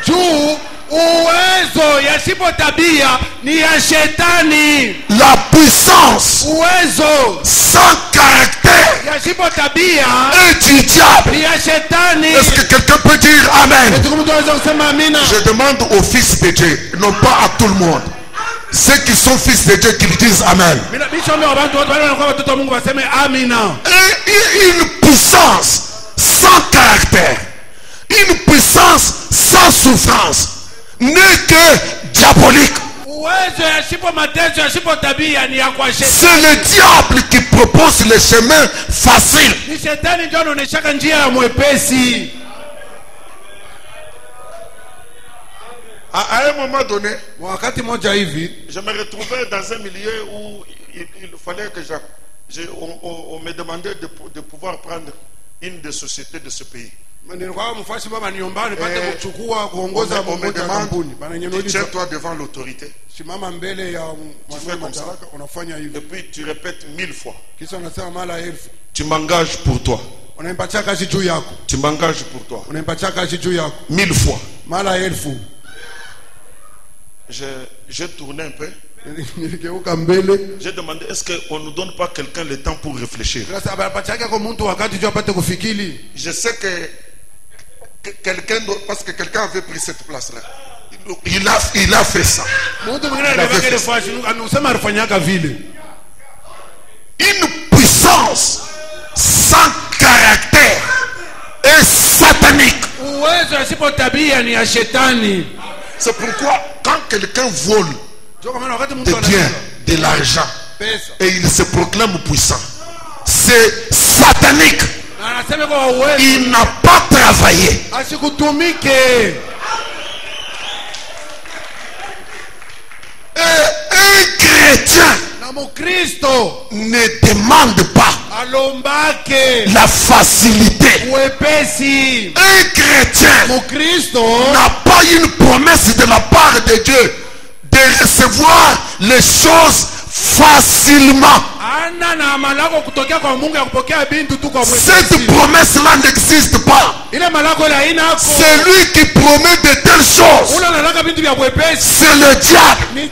juu uwezo yasipo tabia ni ya shetani. La puissance Uwezo sans caractère yasipo tabia est du diable. ni ya shetani. Est-ce que quelqu'un peut dire Amen? Mtu anaweza kusema amina. Je demande aux fils de Dieu, non pas à tout le monde. Ceux qui sont fils de Dieu, qu'ils disent Amen. Mina bishombe wabantu wote wale wanakuwa watoto wa Mungu waseme amina. Et une puissance sans caractère, une puissance sans souffrance n'est que diabolique. Uwezo yasipo mateso yasipo tabia ni ya kwa shetani. C'est le diable qui propose le chemin facile. Ni shetani ndio anaonyesha njia ya mwepesi. À un moment donné, Wakati moja hivi je me retrouvais dans un milieu où il fallait que on me demandait de pouvoir prendre une des sociétés de ce pays. nilikuwa mfasi baba niomba nipate kuchukua kuongoza mmoja wa kampuni. Bana nyonyesha Tiens-toi devant l'autorité. simama mbele ya madaraka unafanya hivi. Et puis tu répètes 1000 fois. Kisha unasema mara 1000. Tu m'engages pour toi. Unanipatia kazi juu yako. Tu m'engages pour toi. Unanipatia kazi juu yako. 1000 fois. Mara 1000. J'ai tourné un peu. Niligeuka mbele. J'ai demandé, est-ce qu'on ne nous donne pas quelqu'un le temps pour réfléchir? Sasa anapatia kwa mtu wakati juu apate kufikiri. Je sais que quelqu'un, parce que quelqu'un avait pris cette place-là. Il a fait ça. Mtu mwingine alibaki nafasi anasema alifanyaka vile. Une puissance sans caractère est satanique. Uwezo asipo tabia ni ya shetani. C'est pourquoi quand quelqu'un vole des biens, de l'argent, et il se proclame puissant, c'est satanique. Il n'a pas travaillé. Et un chrétien ne demande pas la facilité. Un chrétien n'a pas une promesse de la part de Dieu de recevoir les choses facilement. Cette promesse-là n'existe pas. C'est lui qui promet de telles choses. C'est le diable.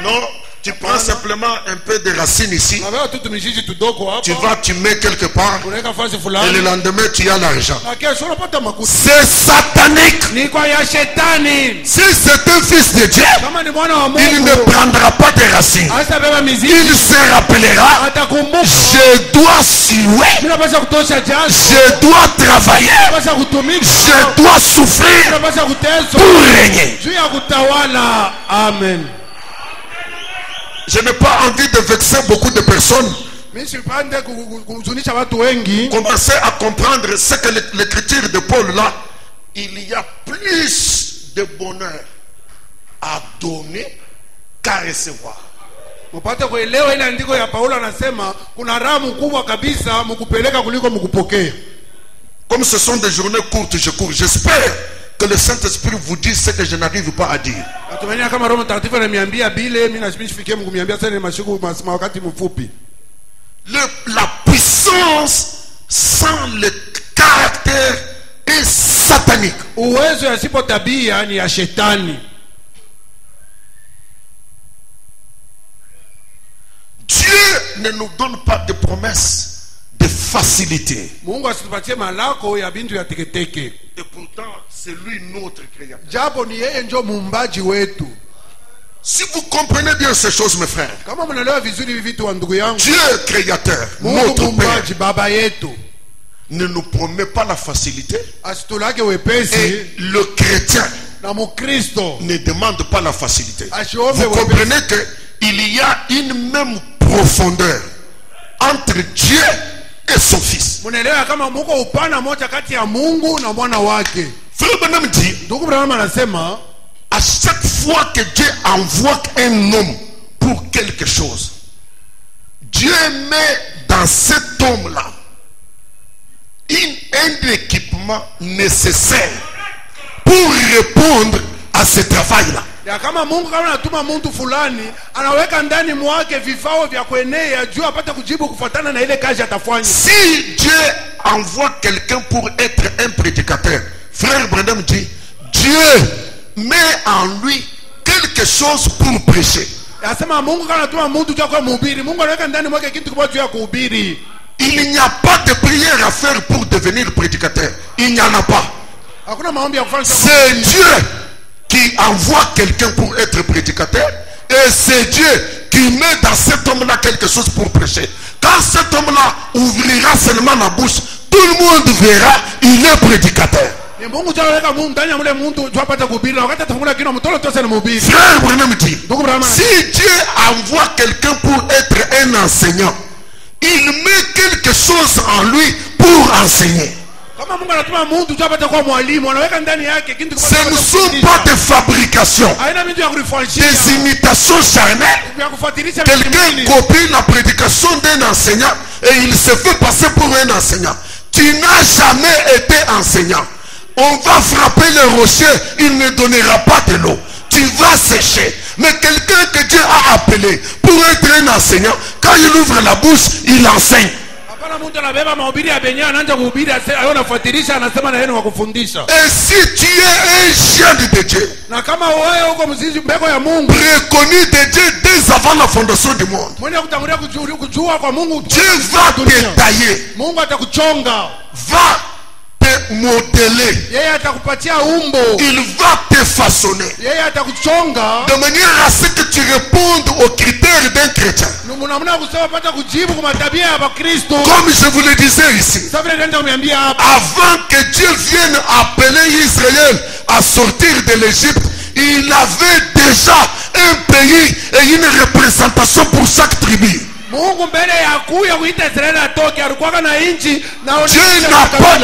Non, tu prends simplement un peu de racines ici. Tu vas, tu mets quelque part. Et le lendemain, tu as l'argent. C'est satanique. Si c'est un fils de Dieu, il ne prendra pas de racines. Il se rappellera: je dois suer, je dois travailler, je dois souffrir pour régner. Amen. Je n'ai pas envie de vexer beaucoup de personnes. Commencez à comprendre ce que l'écriture de Paul là, il y a plus de bonheur à donner qu'à recevoir. Comme ce sont des journées courtes, je cours. J'espère que le Saint-Esprit vous dise ce que je n'arrive pas à dire. La puissance sans le caractère est satanique. Dieu ne nous donne pas de promesses de facilité. Et pourtant, c'est lui notre créateur. Si vous comprenez bien ces choses, mes frères, Dieu créateur, notre Père, ne nous promet pas la facilité. Et le chrétien ne demande pas la facilité. Vous comprenez qu'il y a une même profondeur entre Dieu et son fils. Frère Branham dit, à chaque fois que Dieu envoie un homme pour quelque chose, Dieu met dans cet homme-là un équipement nécessaire pour répondre à ce travail-là. Si Dieu envoie quelqu'un pour être un prédicateur, frère Branham dit, Dieu met en lui quelque chose pour prêcher. Il n'y a pas de prière à faire pour devenir prédicateur. Il n'y en a pas. C'est Dieu qui envoie quelqu'un pour être prédicateur, et c'est Dieu qui met dans cet homme-là quelque chose pour prêcher. Quand cet homme-là ouvrira seulement la bouche, tout le monde verra, il est prédicateur. Frère Branham dit, si Dieu envoie quelqu'un pour être un enseignant, il met quelque chose en lui pour enseigner. Ce ne sont pas des fabrications, des imitations charnelles. Quelqu'un copie la prédication d'un enseignant et il se fait passer pour un enseignant. Tu n'as jamais été enseignant. On va frapper le rocher, il ne donnera pas de l'eau. Tu vas sécher. Mais quelqu'un que Dieu a appelé pour être un enseignant, quand il ouvre la bouche, il enseigne. Et si tu es un chien de Dieu, reconnu de Dieu dès avant la fondation du monde, Dieu va te tailler, va te te modeler. yeye atakupatia umbo, Il va te façonner. yeye atakuchonga De manière à ce que tu répondes aux critères d'un chrétien. namna kusema pata kujibu kwa matabia ya Bakristo. Comme je vous le disais ici. Sasa vile ndio nimeambia hapa, Avant que Dieu vienne appeler Israël à sortir de l'Égypte, il avait déjà un pays et une représentation pour chaque tribu. Mungu mbele ya kuya kuita Israeli atoke alikuwa na inchi na Dieu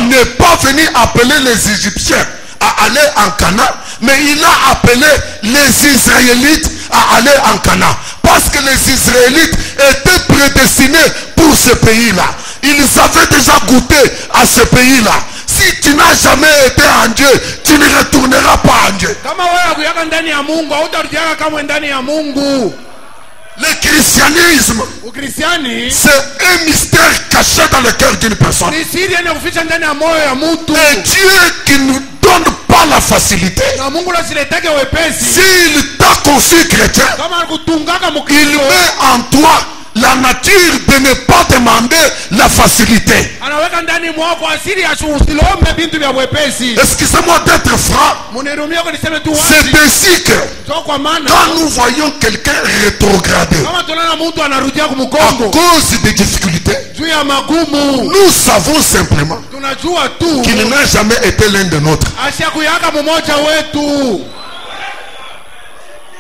n'est pas venu appeler les Égyptiens à aller en Canaan, mais il a appelé les Israélites à aller en Canaan. Parce que les Israélites étaient prédestinés pour ce pays-là. Ils avaient déjà goûté à ce pays-là. Si tu n'as jamais été en Dieu, tu ne retourneras pas en Dieu. Kama wewe kuyaka ndani ya Mungu, hautarudiaka kama ndani ya Mungu. Le christianisme, Ukristiani c'est un mystère caché dans le cœur d'une personne. ni siri yenye kuficha ndani ya moyo ya mtu. Et Dieu qui ne donne pas la facilité, Na Mungu lasiletake wepesi. s'il t'a conçu chrétien, Kama alikutungaka il Mkristo, met en toi la nature de ne pas demander la facilité. anaweka ndani mwako asili ya usilombe bintu vya wepesi. Excusez-moi d'être franc, Munirumia kwa niseme tu c'est wazi. ainsi que Sio kwa maana quand nous voyons quelqu'un rétrogradé kama tunaona mtu anarudia à kumkongo cause des difficultés, juu ya magumu, nous savons simplement tunajua tu qu'il n'a jamais été l'un de nôtres. ashakuyaka mmoja wetu.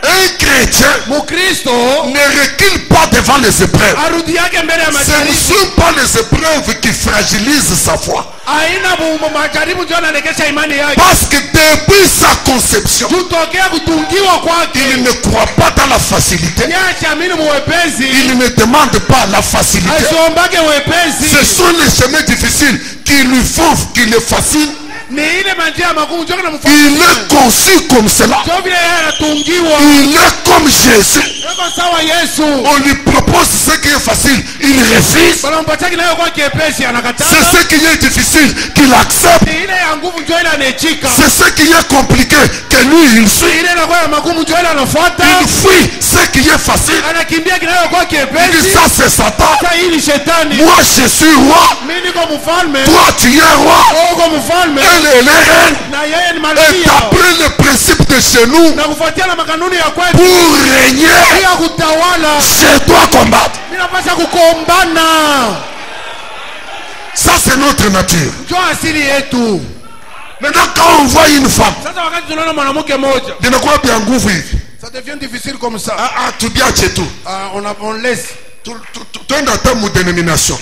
Un chrétien Mkristo ne recule pas devant les épreuves. arudi yake mbele ya Ce ne majaribu. sont pas les épreuves qui fragilisent sa foi. Aina majaribu ndio anarekesha imani yake. Parce que depuis sa conception, Tutokea kutungiwa kwake. il ne croit pas dans la facilité. Yeye achaamini mwepesi. Il ne demande pas la facilité. Asiombake Ce wepesi. sont les chemins difficiles qui lui font, qui le fascinent. Ni ile manjia ya magumu ndio Il kinamfanya. est conçu comme cela. Sio vile yeye anatungiwa. Il est comme Jésus. Yuko sawa Yesu. On lui propose ce qui est facile, il refuse. Wanampatia kinayo kwa kiepesi anakataa. C'est ce qui est difficile qu'il accepte. Ni ile ya nguvu ndio ile anachika. C'est ce qui est compliqué que lui il suit. Ile inakuwa ya magumu ndio ile anafuata. Il fuit ce qui est facile. Anakimbia kinayo kwa Il dit kiepesi. ça c'est Satan. Sasa hii ni shetani. Moi je suis roi. Mimi niko mfalme. Toi tu es roi. Uko mfalme. Elle est reine. Na yeye ni Et malkia. d'après le principe de chez nous, Na kufuatia na makanuni ya kwetu pour régner, ya kutawala, je dois combattre. mimi napaswa kukombana. Ça c'est notre nature. Ndio asili yetu. Maintenant quand on voit une femme, Sasa wakati tunaona mwanamke mmoja, inakuwa pia nguvu hivi. ça devient difficile comme ça. Tu bien chez tout. On laisse. Tu es dans ta dénomination.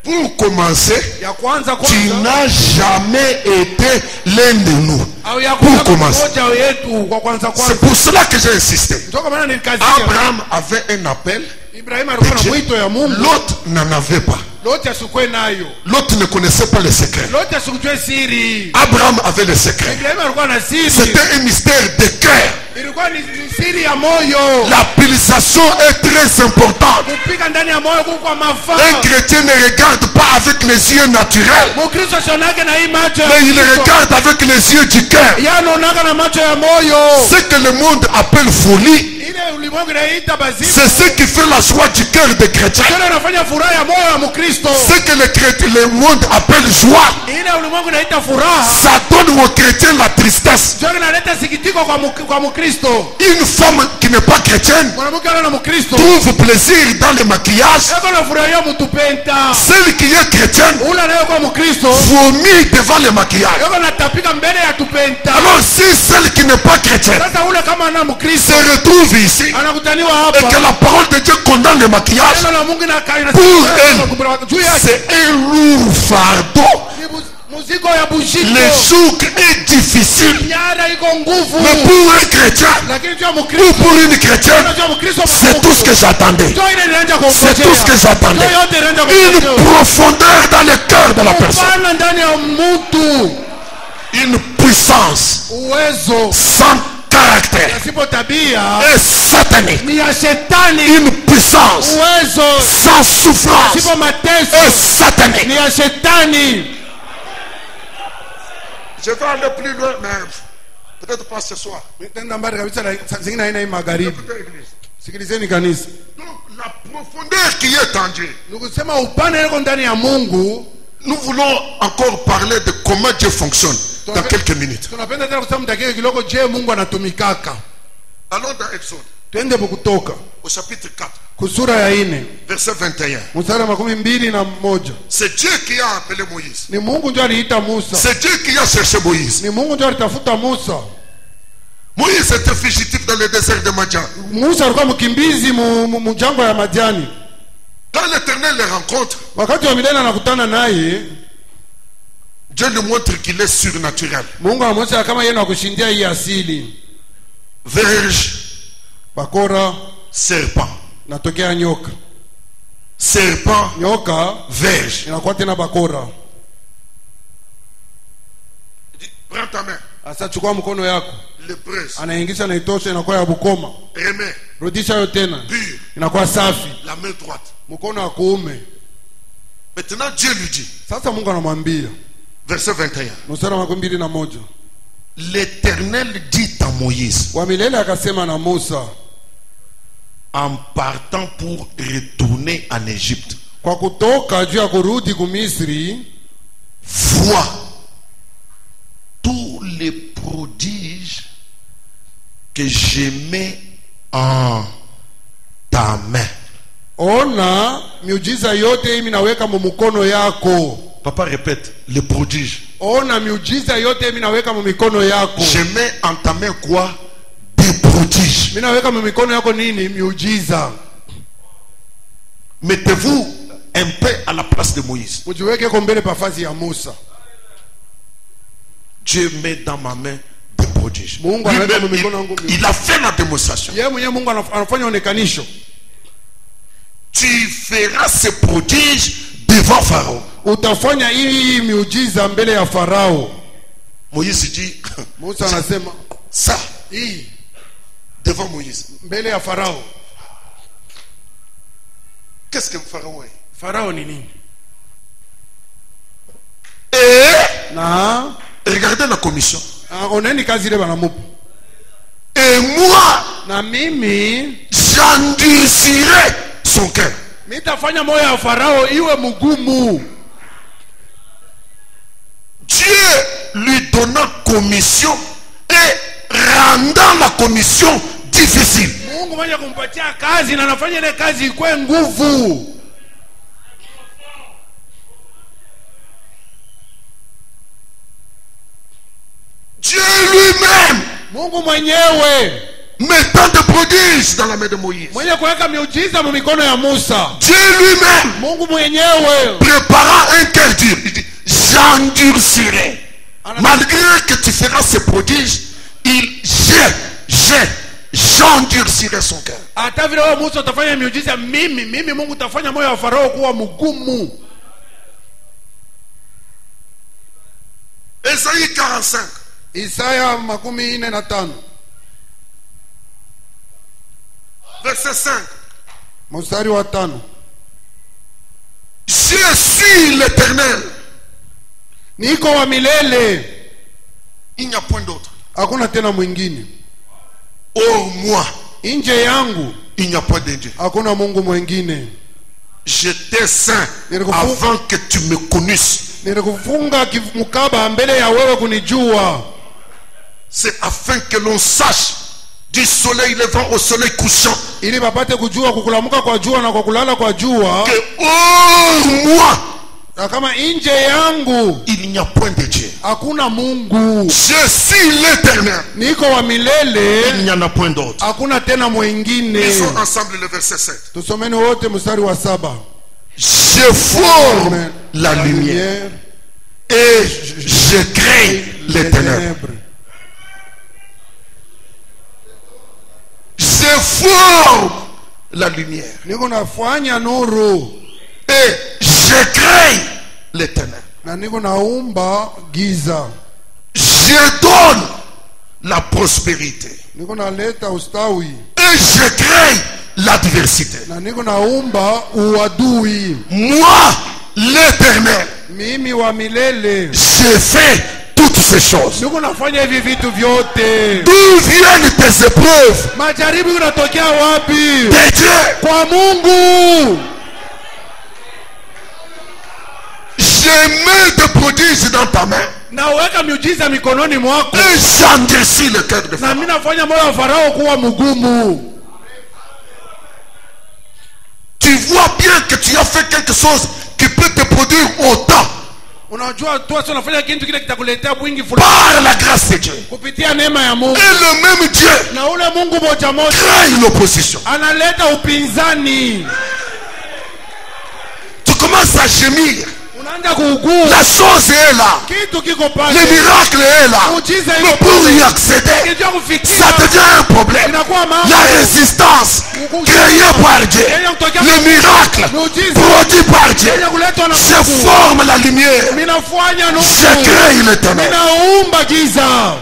Pour commencer, Ya kwanza tu n'as jamais été l'un de nous. au ya Pour commencer. mmoja yetu kwa kwanza C'est pour cela que j'ai insisté. Ndio kwa maana nilikazia. Abraham avait un appel, Ibrahim alikuwa na mwito ya Mungu. l'autre n'en avait pas. Lote asikwe nayo. L'autre ne connaissait pas le secret. Lote asikujue siri. Abraham avait le secret. Ibrahim alikuwa na siri. C'était un mystère de cœur. Ilikuwa ni siri ya moyo. La pulsation est très importante. Kupika ndani ya moyo kwa mafaa. Un chrétien ne regarde pas avec les yeux naturels, Mkristo sionake na hii macho ya mais il Kristo. regarde avec les yeux du cœur. Yanaonaka na macho ya moyo. Ce que le monde appelle folie, Ile ulimwengu inaita bazimu. c'est ce qui fait la joie du cœur des chrétiens. Ile inafanya furaha ya moyo ya Mkristo. Ce que le monde appelle joie, Ile ulimwengu inaita furaha. ça donne aux chrétiens la tristesse. Ndio inaleta sikitiko kwa Mkristo. Une femme qui n'est pas chrétienne Mwanamke ana Mkristo. trouve plaisir dans le maquillage. Yako na furahia mtupenta. Celle qui est chrétienne Ule anayokuwa Mkristo. vomit devant le maquillage. Yako natapika mbele ya tupenta. Alors si celle qui n'est pas chrétienne Sasa ule kama ana Mkristo se retrouve ici anakutaniwa et que hapa. la parole de Dieu condamne le maquillage, Neno la Mungu inakaina pour juu elle, yake. c'est un lourd fardeau. Ni muziko ya bushiko. Le joug est difficile. Nyara iko nguvu. Mais pour un chrétien, Lakini juu ya ou Mkristo. pour une chrétienne, Juu ya Mkristo. c'est tout ce que j'attendais. Ndio ile inaanza C'est tout ce que j'attendais. Une profondeur dans le cœur de la personne. Kupana ndani ya mtu. Une puissance Uwezo sans caractère yasipo tabia et satanique. ni ya shetani. Une puissance Uwezo sans souffrance yasipo mateso et satanique. ni ya shetani. Je vais aller plus loin, mais peut-être pas ce soir. Nenda mbali kabisa na zingine haina hii magharibi. Sikilizeni kanisa. Donc la profondeur qui est en Dieu. Nikusema upana yako ndani ya Mungu. Nous voulons encore parler de comment Dieu fonctionne dans quelques minutes. tunapenda tena kusema dakika kidogo je Mungu anatumikaka. Allons dans Exode, Twende Kutoka au chapitre 4, kusura ya 4 verset 21. mstari wa 21. C'est Dieu qui a appelé Moïse. Ni Mungu ndio aliita Musa. C'est Dieu qui a cherché Moïse. Ni Mungu ndio alitafuta Musa. Moïse était fugitif dans le désert de Madian. Musa alikuwa mkimbizi mjangwa ya Madiani. Quand l'Éternel les rencontre, Wakati wa milele anakutana naye, Dieu lui montre qu'il est surnaturel. Mungu anamwonyesha kama yeye anakushindia hii asili. Verge, Bakora, serpent. natokea nyoka. Serpent, Nyoka, verge. inakuwa tena bakora. Il dit, prends ta main, Asa chukua mkono yako. le presse, Anaingisha na itosha inakuwa ya bukoma. remets, Rudisha yo tena. pur, Inakuwa safi. la main droite. Mkono wa kuume. Maintenant Dieu lui dit, Sasa Mungu anamwambia, verset 21. mstari wa 21. L'Éternel dit à Moïse, Wa milele akasema na Musa, en partant pour retourner en Égypte, kwa kutoka juu ya kurudi kumisri, vois tous les prodiges que je mets en ta main. ona miujiza yote mimi naweka mumukono yako. Papa répète, les prodiges. Ona miujiza yote mimi naweka mumikono yako. Je mets en ta main quoi? Des prodiges. Mimi naweka mumikono yako nini? Miujiza. Mettez-vous un peu à la place de Moïse. Mujiweke kwa mbele pafazi ya Musa. Dieu met dans ma main des prodiges. Mungu Lui-même, anaweka mumikono yangu. il a fait la démonstration. Yeye mwenyewe Mungu anafanya onekanisho. Tu feras ces prodiges devant Pharaon. Utafanya hii miujiza mbele ya Farao. Moïse dit, Musa anasema ça, hii devant Moïse. mbele ya Farao. Qu'est-ce que Pharaon est? Farao ni nini? Et Na regardez la commission. oneni kazi ile banamupa. Et moi, Na mimi j'endurcirai son cœur. mitafanya moyo ya Farao iwe mugumu. Dieu lui donnant commission et rendant la commission difficile. Mungu mwenye kumpatia kazi na anafanya ile kazi ikwe nguvu. Dieu lui-même Mungu mwenyewe mettant des prodiges dans la main de Moïse. mwenye kuweka miujiza mu mikono ya Musa. Dieu lui-même Mungu mwenyewe préparant un cœur dur. Il dit, j'endurcirai. Malgré que tu feras ces prodiges, j'endurcirai son cœur. hata vile wewe Musa utafanya miujiza, mimi Mungu utafanya moyo wa Farao kuwa mgumu. Ésaïe 45. Isaya 45 Verset 5. mstari wa 5. Je suis l'Éternel. Niko wa milele, Il n'y a point d'autre. hakuna tena mwingine. Hors moi, Nje yangu il n'y a point de Dieu. hakuna Mungu mwingine. J'étais saint avant que tu me connusses. Nilikufunga mkaba mbele ya wewe kunijua. C'est afin que l'on sache du soleil levant au soleil couchant Ili bapate kujua kukulamuka kwa jua na kwa kulala kwa jua. que hors moi, Na kama nje yangu il n'y a point de Dieu. hakuna Mungu. Je suis l'Éternel. Niko wa Il milele, n'y en a point d'autre. hakuna tena mwingine. Lisons ensemble le verset 7. Tusomeni wote mstari wa 7. Je forme la lumière et je crée les ténèbres. Je forme la lumière Niko nafanya nuru et je crée les ténèbres. na niko naumba giza. Je donne la prospérité Niko naleta ustawi et je crée l'adversité. na niko naumba uadui. Moi, l'Éternel, Mimi wa milele je fais toutes ces choses. niko nafanya hivi vitu vyote. D'où viennent tes épreuves? Majaribu yanatokea wapi? De Dieu. Kwa Mungu. Je et mets des prodiges dans ta main. na uweka miujiza mikononi mwako, Et j'endurcis le cœur de na Pharaon. mimi nafanya moyo wa Farao kuwa mgumu. Tu vois bien que tu as fait quelque chose qui peut te produire autant Unajua tu sasa unafanya kitu kile kitakuletea mwingi fulani par la grâce de Dieu. kupitia neema ya Mungu. Et le même Dieu Na ule Mungu moja moja crée l'opposition. analeta upinzani. Tu commences à gémir. Unaanza kuugua. La chose est là. Kitu kiko pale. Le miracle est là. Muujiza Mais iko pour pale. y accéder, Ukijua kufikia ça devient un problème. inakuwa mambo. La résistance créée par Dieu, le miracle produit par Dieu, Yenye kuletwa na je Mungu. forme la lumière, Minafanya nuru. je crée le ténèbre. Minaumba giza.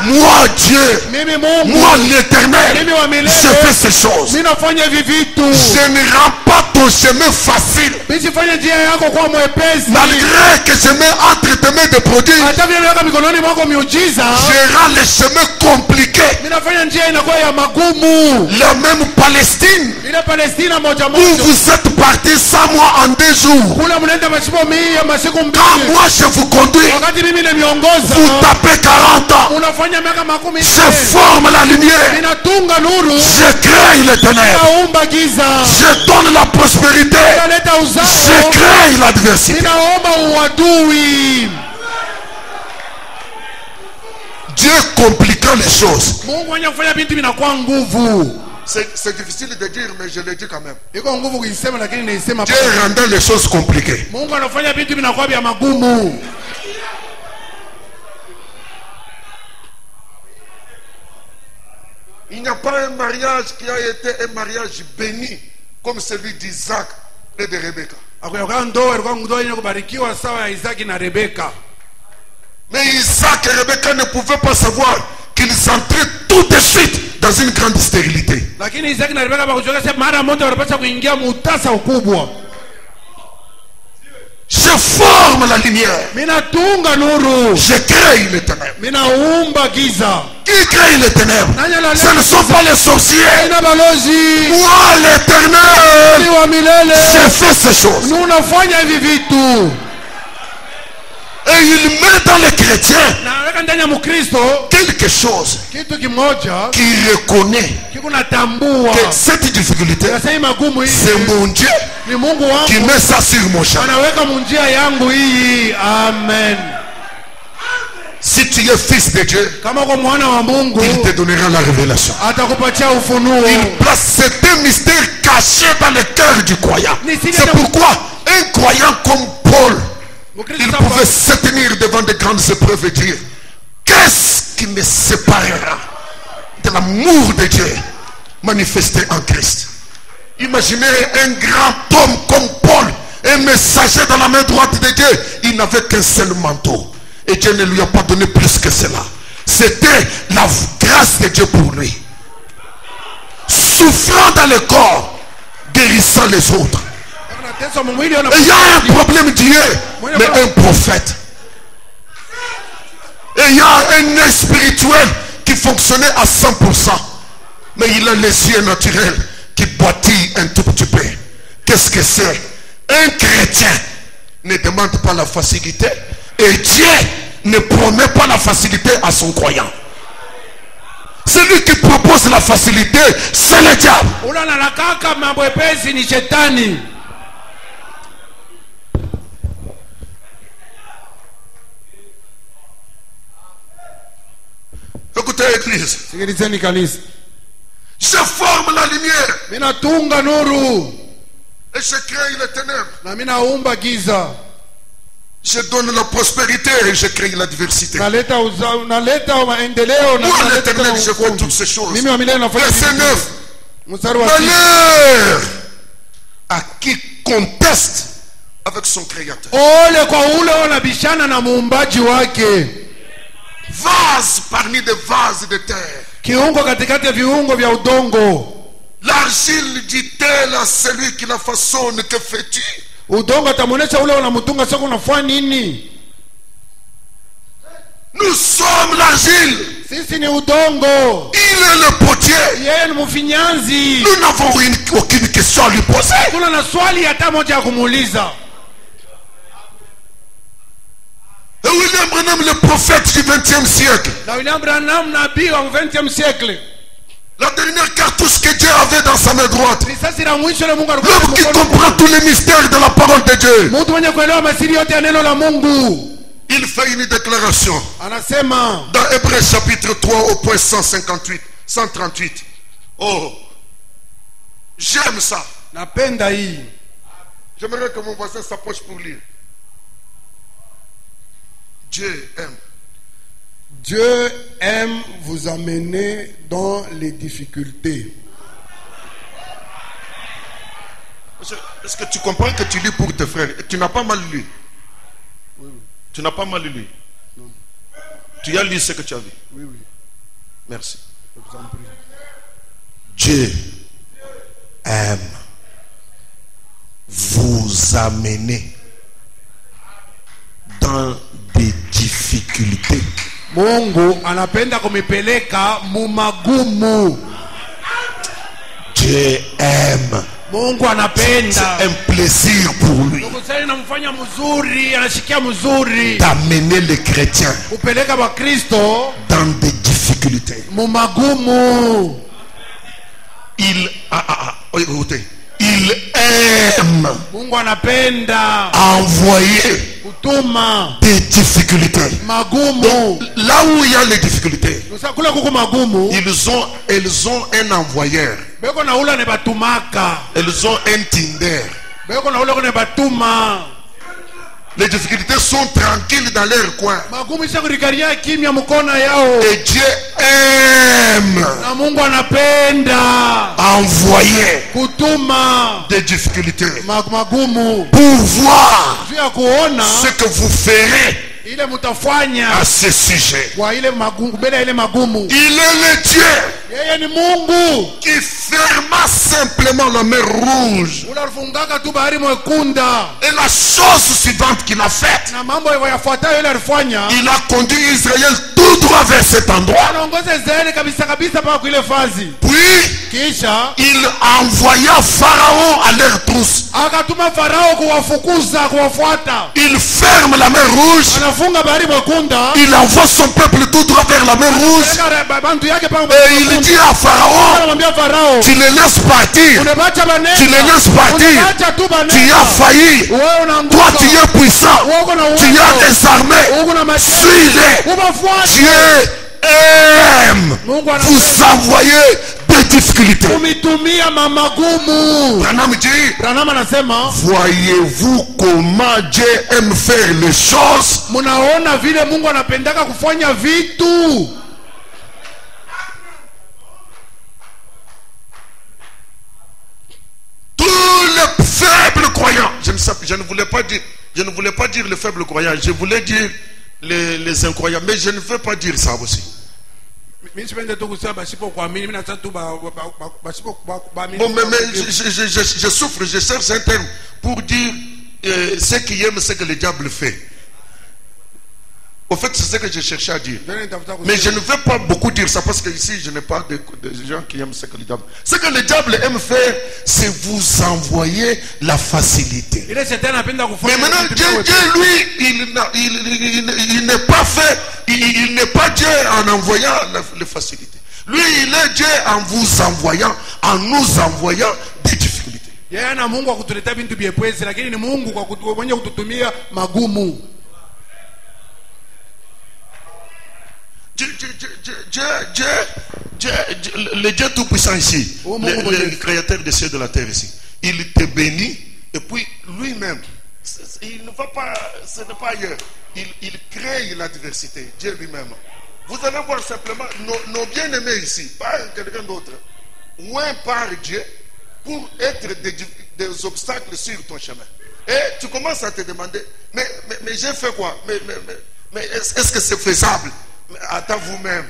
Moi Dieu, Mimi Mungu. moi l'Éternel, Mimi wa milele. je fais ces choses. Minafanya hivi vitu. Je ne rends pas ton chemin facile, Bisifanya njia yako kwa mwepesi. malgré que je mets entre tes mains des produits. Hata vile weka mikononi mwako miujiza. Je rends les chemins compliqués. Minafanya njia inakuwa ya magumu. La même Palestine Ile Palestina moja où moja. vous êtes partis sans moi en 2 jours. Kula mnaenda masiku mia masiku Quand mbili. moi je vous conduis, Wakati mimi nimiongoza. vous tapez 40 ans. Unafanya miaka makumi Je nne. forme la lumière. Ninatunga nuru. Je crée les ténèbres. Ninaumba giza. Je donne la prospérité. Ninaleta Je uzao. crée l'adversité. Ninaomba uadui. Dieu compliquant les choses. Mungu mwenye kufanya vitu vinakuwa nguvu. C'est difficile de dire, mais je le dis quand même. Iko nguvu kuisema lakini naisema. Dieu rendant les choses compliquées. Mungu anafanya vitu vinakuwa vya magumu. Il n'y a pas un mariage qui a été un mariage béni comme celui d'Isaac et de Rebecca. Akuyakuwa ndoa ilikuwa ndoa yenye kubarikiwa sawa ya Isaki na Rebeka. Mais Isaac et Rebecca ne pouvaient pas savoir qu'ils entraient tout de suite dans une grande stérilité. Lakini Isaki na Rebeka bakujua sema mara moja wanapaswa kuingia mutasa ukubwa. Je forme la lumière. Minatunga nuru. Je crée les ténèbres. Minaumba giza. Qui crée les ténèbres? Ce ne sont pas les sorciers. Ina balozi. Moi, l'Éternel, Ni wa milele. je fais ces choses. Nunafanya hivi vitu. Et il met dans les chrétiens Na weka ndani ya Mkristo quelque chose kitu kimoja qui reconnaît kiko natambua. que cette difficulté, Sasa magumu hii c'est mon Dieu ni Mungu qui wangu. met ça sur mon chemin. Anaweka munjia yangu hii. Amen. Si tu es fils de Dieu, Kama uko mwana wa Mungu il te donnera la révélation. atakupatia ufunuo. Il place cet mystère caché dans le cœur du croyant. C'est pourquoi un croyant comme Paul, il pouvait se tenir devant de grandes épreuves et dire: qu'est-ce qui me séparera de l'amour de Dieu manifesté en Christ? Imaginez un grand homme comme Paul, un messager dans la main droite de Dieu. Il n'avait qu'un seul manteau et Dieu ne lui a pas donné plus que cela. C'était la grâce de Dieu pour lui. Souffrant dans le corps, guérissant les autres. Et il y a un problème Dieu, mais un prophète. Et il y a un œil spirituel qui fonctionnait à 100%. Mais il a les yeux naturels qui boitillent un tout petit peu. Qu'est-ce que c'est? Un chrétien ne demande pas la facilité. Et Dieu ne promet pas la facilité à son croyant. Celui qui propose la facilité, c'est le diable. Écoutez l'église. Je forme la lumière. Minatunga nuru. Et je crée les ténèbres. Na minaumba giza. Je donne la prospérité et je crée l'adversité. Moi, l'Éternel, je fais toutes ces choses. Verset 9. Malheur à qui conteste avec son créateur. Vase parmi des vases de terre. L'argile dit-elle à celui qui la façonne: que fais-tu? Nous sommes l'argile. Il est le potier. Nous n'avons aucune question à lui poser. William Branham, le prophète du 20e siècle. na William Branham nabii wa 20e siècle. La dernière cartouche que Dieu avait dans sa main droite. Risasi la mwisho la Mungu alikuwa L'homme qui comprend tous les mystères de la parole de Dieu. mtu mwenye kuelewa masiri yote ya neno la Mungu. Il fait une déclaration Anasema dans Hébreux chapitre 3 au point 138. Oh, j'aime ça. napenda hii. J'aimerais que mon voisin s'approche pour lire. Dieu aime. Dieu aime vous amener dans les difficultés. Est-ce que tu comprends que tu lis pour tes frères? Tu n'as pas mal lu. Tu n'as pas mal lu. Non. Tu as lu ce que tu as vu. Oui, oui. Merci. Je vous en prie. Dieu aime vous amener dans des difficultés. Mungu anapenda kumipeleka mumagumu. Dieu aime. Mungu anapenda. C'est un plaisir pour lui Kusali namfanya mzuri, anashikia mzuri. d'amener les chrétiens Kupeleka wa Kristo dans des difficultés. mumagumu. Écoutez, il aime Mungu anapenda envoyer kutuma des difficultés. magumu. Donc, là où il y a les difficultés, Kula kuku magumu. elles ont un envoyeur. Beko na ula ne batumaka. Elles ont un Tinder. Beko na ula ne batuma. Les difficultés sont tranquilles dans leur coin. Magumu isha kurikaria kimya mkona yao. Et Dieu aime Na Mungu anapenda envoyer kutuma des difficultés magumu. pour voir Juu ya kuona ce que vous ferez ile mutafanya à ce sujet. kwa ile magumu, mbele ya ile magumu. Il est le Dieu Yeye ni Mungu. qui ferma simplement la mer rouge. Unafungaka tu bahari mwekunda. Et la chose suivante qu'il a faite, Na mambo yafuatayo ile alifanya. il a conduit Israël tout droit vers cet endroit. Anaongoza Israeli kabisa kabisa mpaka kwa ile fazi. Puis, Kisha il envoya Pharaon à leur trousse. akatuma Farao kuwafukuza, kuwafuata. Il ferme la mer rouge. Anafunga bahari mwekunda. Il envoie son peuple tout droit vers la mer rouge. Bantu yake pa Et il dit à Pharaon, anamwambia Farao, tu les laisses partir. unabacha banene. Tu les laisses partir. Unabacha tu banene. Tu as failli. Wewe unaanguka. Toi, tu es puissant. Wewe uko na uwezo. Tu as des armées. Uko na majeshi. Suis-les. Umefuata. Dieu aime Mungu anapenda vous envoyer des difficultés. kumitumia mamagumu. Branham dit, Branham anasema, voyez-vous comment Dieu aime faire les choses? munaona vile Mungu anapendaka kufanya vitu. Tous les faibles croyants, je ne voulais pas dire les faibles croyants, je voulais dire les incroyants, mais je ne veux pas dire ça aussi. Mimi sipende tu kusema basipo kuamini, mimi nataka tu basipo kuamini. Bon, mais je souffre, je cherche un terme pour dire ceux qui aiment ce que le diable fait. Au fait, c'est ce que je cherchais à dire. Mais je ne veux pas beaucoup dire ça parce que ici, je n'ai pas de gens qui aiment ce que le diable. Ce que le diable aime faire, c'est vous envoyer la facilité. Ile shetani anapenda kufanya. Mais maintenant, Dieu lui, il n'est pas fait, il n'est pas Dieu en envoyant la facilité. Lui, il est Dieu en vous envoyant, en nous envoyant des difficultés. Yeye ana Mungu wa kutuletea vitu vyepesi, lakini ni Mungu kwa mwenye kututumia magumu. Le Dieu Tout-Puissant ici, le créateur des cieux et de la terre ici, il te bénit et puis lui-même, il ne va pas, ce n'est pas ailleurs, il crée l'adversité, Dieu lui-même. Vous allez voir simplement nos bien-aimés ici, pas quelqu'un d'autre, loin par Dieu pour être des obstacles sur ton chemin. Et tu commences à te demander, mais j'ai fait quoi? Mais est-ce que c'est faisable? Attends vous-même.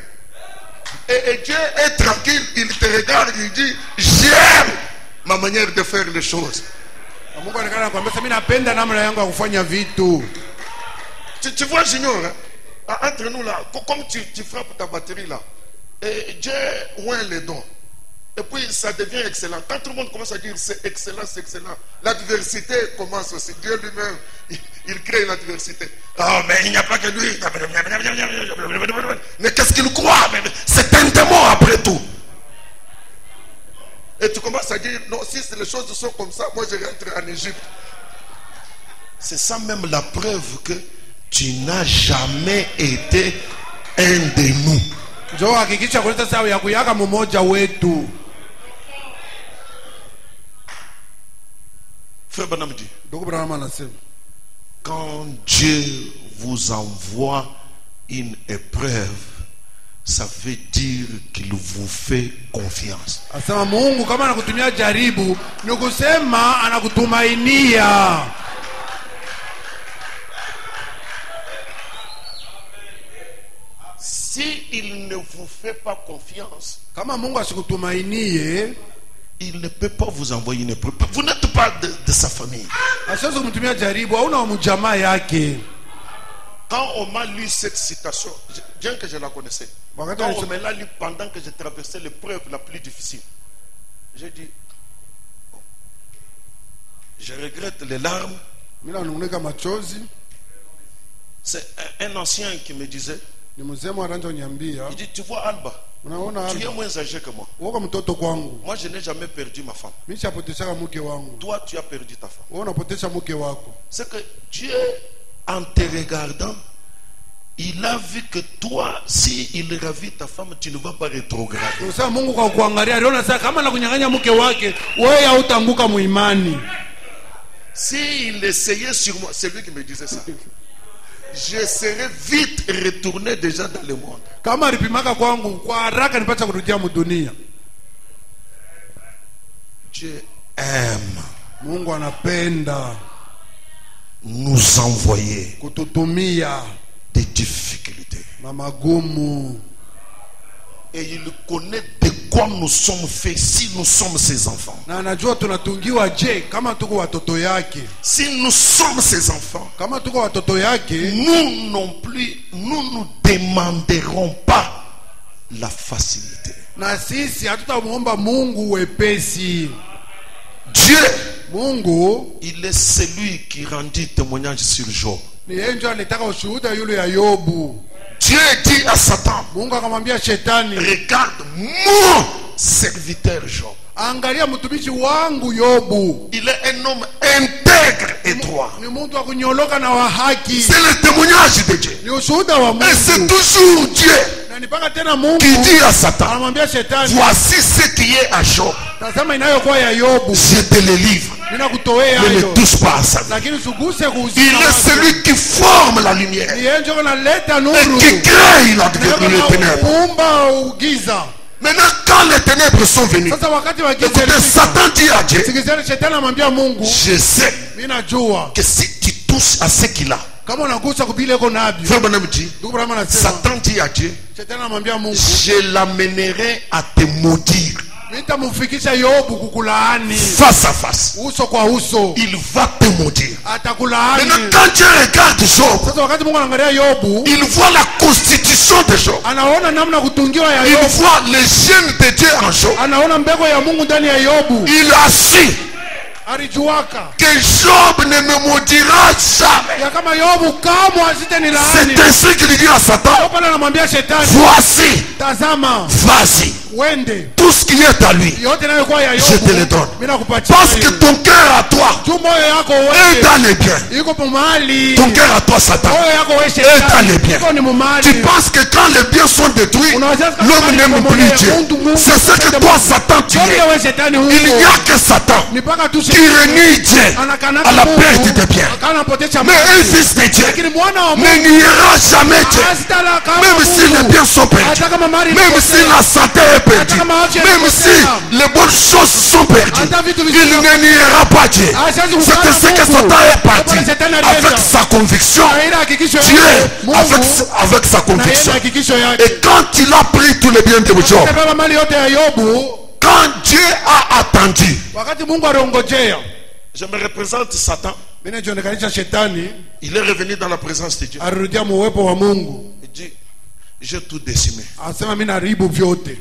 Et Dieu est tranquille, il te regarde, il dit, j'aime ma manière de faire les choses. Tu vois, Junior, hein? Entre nous là, comme tu frappes ta batterie là, et Dieu oint les dons. Et puis ça devient excellent. Quand tout le monde commence à dire c'est excellent, l'adversité commence aussi. Dieu lui-même, il crée l'adversité. Oh, mais il n'y a pas que lui. Mais qu'est-ce qu'il croit? C'est un démon après tout. Et tu commences à dire, non, si les choses sont comme ça, moi je rentre en Égypte. C'est ça même la preuve que tu n'as jamais été un de nous. Njoo hakikisha kuleta sawa ya kuyaka mmoja wetu. Frère Branham dit, Ndugu Branham anasema, quand Dieu vous envoie une épreuve, ça veut dire qu'il vous fait confiance. asema Mungu kama anakutumia jaribu ni kusema anakutumainia. Si il ne vous fait pas confiance, Kama Mungu asikutumainie, il ne peut pas vous envoyer une épreuve. Vous n'êtes pas de sa famille. asiwezi kumtumia jaribu, hauna mjamaa yake. Quand on m'a lu cette citation, bien que je la connaissais, quand on me l'a lu pendant que je traversais l'épreuve la plus difficile, j'ai dit, oh, je regrette les larmes. Mimi nanungunika machozi. C'est un ancien qui me disait, Ni mzee mwanzo niambia, il dit, tu vois Alba, unaona tu es Alba, moins âgé que moi. wewe mtoto kwangu. Moi, je n'ai jamais perdu ma femme. Mimi sipotesha mke wangu. Toi, tu as perdu ta femme. Wewe unapotesha mke wako. C'est que Dieu, en te regardant, il a vu que toi, si il ravit ta femme, tu ne vas pas rétrograder. Sasa Mungu kwa kuangalia aliona sasa kama anakunyang'anya mke wake, wewe hautaanguka muimani. Si il essayait sur moi, c'est lui qui me disait ça, je serais vite retourné déjà dans le monde. Kama alipimaka kwangu kwa haraka nipata kurudia mudunia. Dieu aime Mungu anapenda nous envoyer kututumia des difficultés. na magumu. Et il connaît de quoi nous sommes faits si nous sommes ses enfants. Na anajua tunatungiwa je kama tuko watoto yake. Si nous sommes ses enfants, Kama tuko watoto yake, nous non plus, nous ne demanderons pas la facilité. na sisi hatutamuomba Mungu wepesi. Dieu, Mungu il est celui qui rendit témoignage sur Job. ni yeye ndiye anataka ushuhuda yule ya Yobu. Dieu dit à Satan, Mungu akamwambia shetani, regarde mon serviteur Job. angalia mtumishi wangu Yobu. Il est un homme intègre et droit. Ni mtu wa kunyoloka na wa haki. C'est le témoignage de Dieu. Ni ushuhuda wa Et c'est Mungu. toujours Dieu Na nipaka tena Mungu qui dit à Satan, anamwambia shetani, voici ce qui est à Job. tazama inayokuwa ya Yobu. Je te le livre. Mimi nakutowea Ne le hayo. touche pas à sa vie. Lakini usiguse kuuzima. Il est celui qui forme la lumière Ni yeye ndiye analeta et nuru. qui crée les ténèbres. Kuumba ugiza. Maintenant, quand les ténèbres sont venues, Sasa wakati wa giza écoutez, ilifika, Satan dit à Dieu, sikizeni shetani anamwambia Mungu, je sais mimi najua que si tu touches à ce qu'il a, kama unagusa kubile iko nabyo. Frère Branham dit, Ndugu Branham anasema, Satan dit à Dieu, shetani anamwambia Mungu, je l'amènerai à te maudire nitamfikisha Yobu kukulaani face à face. uso kwa uso. Il va te maudire. Atakulaani. Maintenant, quand Dieu regarde Job, Sasa wakati Mungu anaangalia Yobu, il voit la constitution de Job. anaona namna kutungiwa ya Il Yobu. voit les gènes de Dieu en Job. Anaona mbegu ya Mungu ndani ya Yobu. Il a su Alijuaka que Job ne me maudira jamais. ya kama Yobu kamwe asitanilaani. C'est ainsi qu'il dit à Satan, Yobu anamwambia shetani, voici, tazama, vas-y, wende tout ce qui est à lui, yote inayokuwa ya je Yobu te le donne. mimi nakupatia. Parce que ton cœur à toi tu moyo yako est wewe dans les biens. iko pomali. Ton cœur à toi, Satan, Moyo yako wewe est dans shetani les biens. iko ni mumali. Tu penses que quand les biens sont détruits, l'homme n'aime plus Dieu. C'est ce que toi, Satan, tu Yote es. wewe shetani huko. Il n'y a que Satan Ni paka tu qui renie Dieu à la perte des biens. Anapotesha Mais un fils de Dieu lakini mwana wa ne Mungu niera jamais Dieu. asitala kama Même si les biens sont perdus, hata kama mali même si la santé est perdue, même si les bonnes choses sont perdues, il ne niera pas Dieu. C'est ce que Satan est parti avec sa conviction. Dieu avec sa conviction. Et quand il a pris tous les biens de Job, mali yote ya Yobu, quand Dieu a attendu, wakati Mungu aliongojea, je me représente Satan. mimi najionekanisha shetani Il est revenu dans la présence de Dieu. alirudia muwepo wa Mungu. Il dit, j'ai tout décimé. Asema mimi naribu vyote.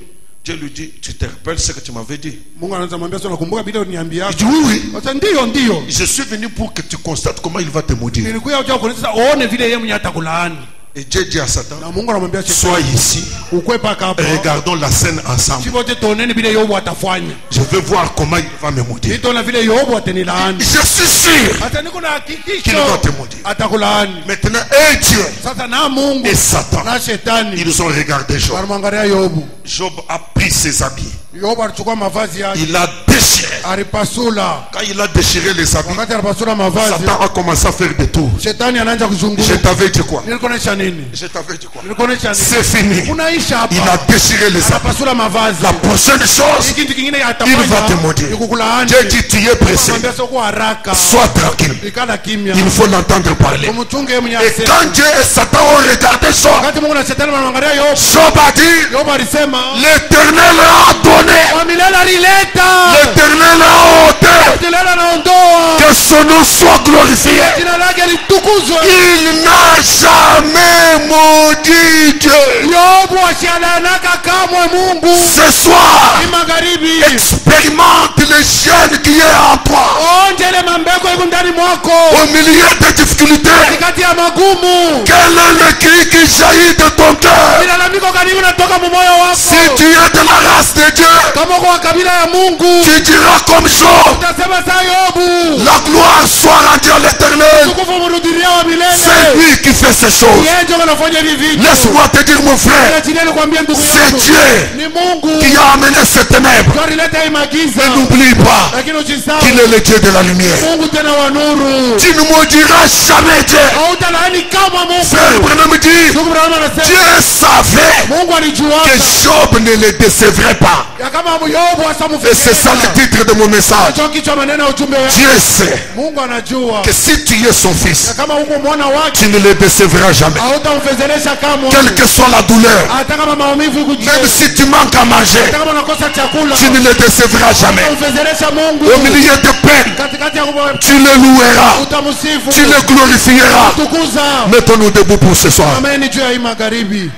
Dieu lui dit, tu te rappelles ce que tu m'avais dit? Mungu anaanza mwambia sio nakumbuka vile uliniambia. Il dit oui, oui. Sasa ndio. Je suis venu pour que tu constates comment il va te maudire. Nilikuja kuja kuonyesha uone vile yeye mwenyewe atakulaani. Et Dieu dit à Satan, Na Mungu anamwambia sois ici, ukwepa hapa. regardons la scène ensemble. Sipote tuoneni vile Yobu atafanya. Je veux voir comment il va me maudire. Nitaona vile Yobu atanilaani. Je suis sûr Hata niko na qu'il hakikisho va te maudire. atakulaani. Maintenant, Dieu Sasa na Mungu et Satan, na shetani ils ont regardé Job. wanamwangalia Yobu. Job a pris ses habits. Yobu alichukua mavazi yake, Il a déchiré. alipasula. Quand il a déchiré les habits, Wakati alipasula mavazi, Satan a commencé à faire des tours. shetani anaanza Je kuzunguka. t'avais dit quoi? Nilikuonesha nini? Je t'avais dit quoi? Nilikuonesha nini? C'est fini. Unaisha hapa. Il a déchiré les habits. Anapasula mavazi. La prochaine chose, Kitu kingine il va te atafanya maudire. ni kukulaani. Dieu dit, tu es pressé. Mwambie sio kwa haraka. Sois tranquille. Ikala kimya. Il faut l'entendre parler. Umchunge yeye mwenyewe Et aseme. quand Dieu et Satan ont regardé Job, Wakati Mungu na shetani wanaangalia Yobu, Job a dit, Yobu alisema, l'Éternel a donné, "Kwa milele alileta, l'Éternel a ôté, milele anaondoa, que son nom soit glorifié. jina lake litukuzwe." Il n'a jamais maudit Dieu. Yobu asiananaka kamwe Mungu. Ce soir, Ni magharibi. expérimente le jeûne qui est en toi. Onje ile mambeko iko ndani mwako. Au milieu des difficultés, Kati ya magumu. quel est le cri qui jaillit de ton cœur? Ilalamiko gani unatoka mu moyo wako? Si tu es de la race de Dieu, Kama kwa kabila ya Mungu, tu diras comme Job, utasema saa Yobu, la gloire soit rendue à l'Éternel. tukufu mrudilia wa C'est milele. lui qui fait ces choses. Yeye ndio anafanya hivi vitu. Laisse-moi te dire, mon frère, Nachini nikwambie ndugu c'est yangu, Dieu ni Mungu qui a amené ces ténèbres. ndio alileta hii magiza. Mais n'oublie pas Lakini usisahau qu'il est le Dieu de la lumière. Mungu tena wa nuru. Tu ne maudiras jamais Dieu. Hautalaani kama Frère Mungu. Branham dit, Ndugu Branham anasema Dieu savait Mungu alijua que Job ne le décevrait pas. ya kama Yobu Et c'est ça le titre de mon message. Hicho kichwa maneno ya ujumbe wake. Dieu sait Mungu anajua que si tu es son fils, ya kama uko mwana wake tu ne le décevras jamais. hautamfezeresha kamwe. Quelle que soit la douleur, Hata kama maumivu kujia, même si tu manques à manger, hata kama unakosa chakula, tu ne le décevras jamais. utamfezeresha Mungu. Au milieu de peine, Katikati ya kubwa tu le loueras, utamsifu, tu le glorifieras. tukuza. Mettons-nous debout pour ce soir. Amen juu ya hii magharibi.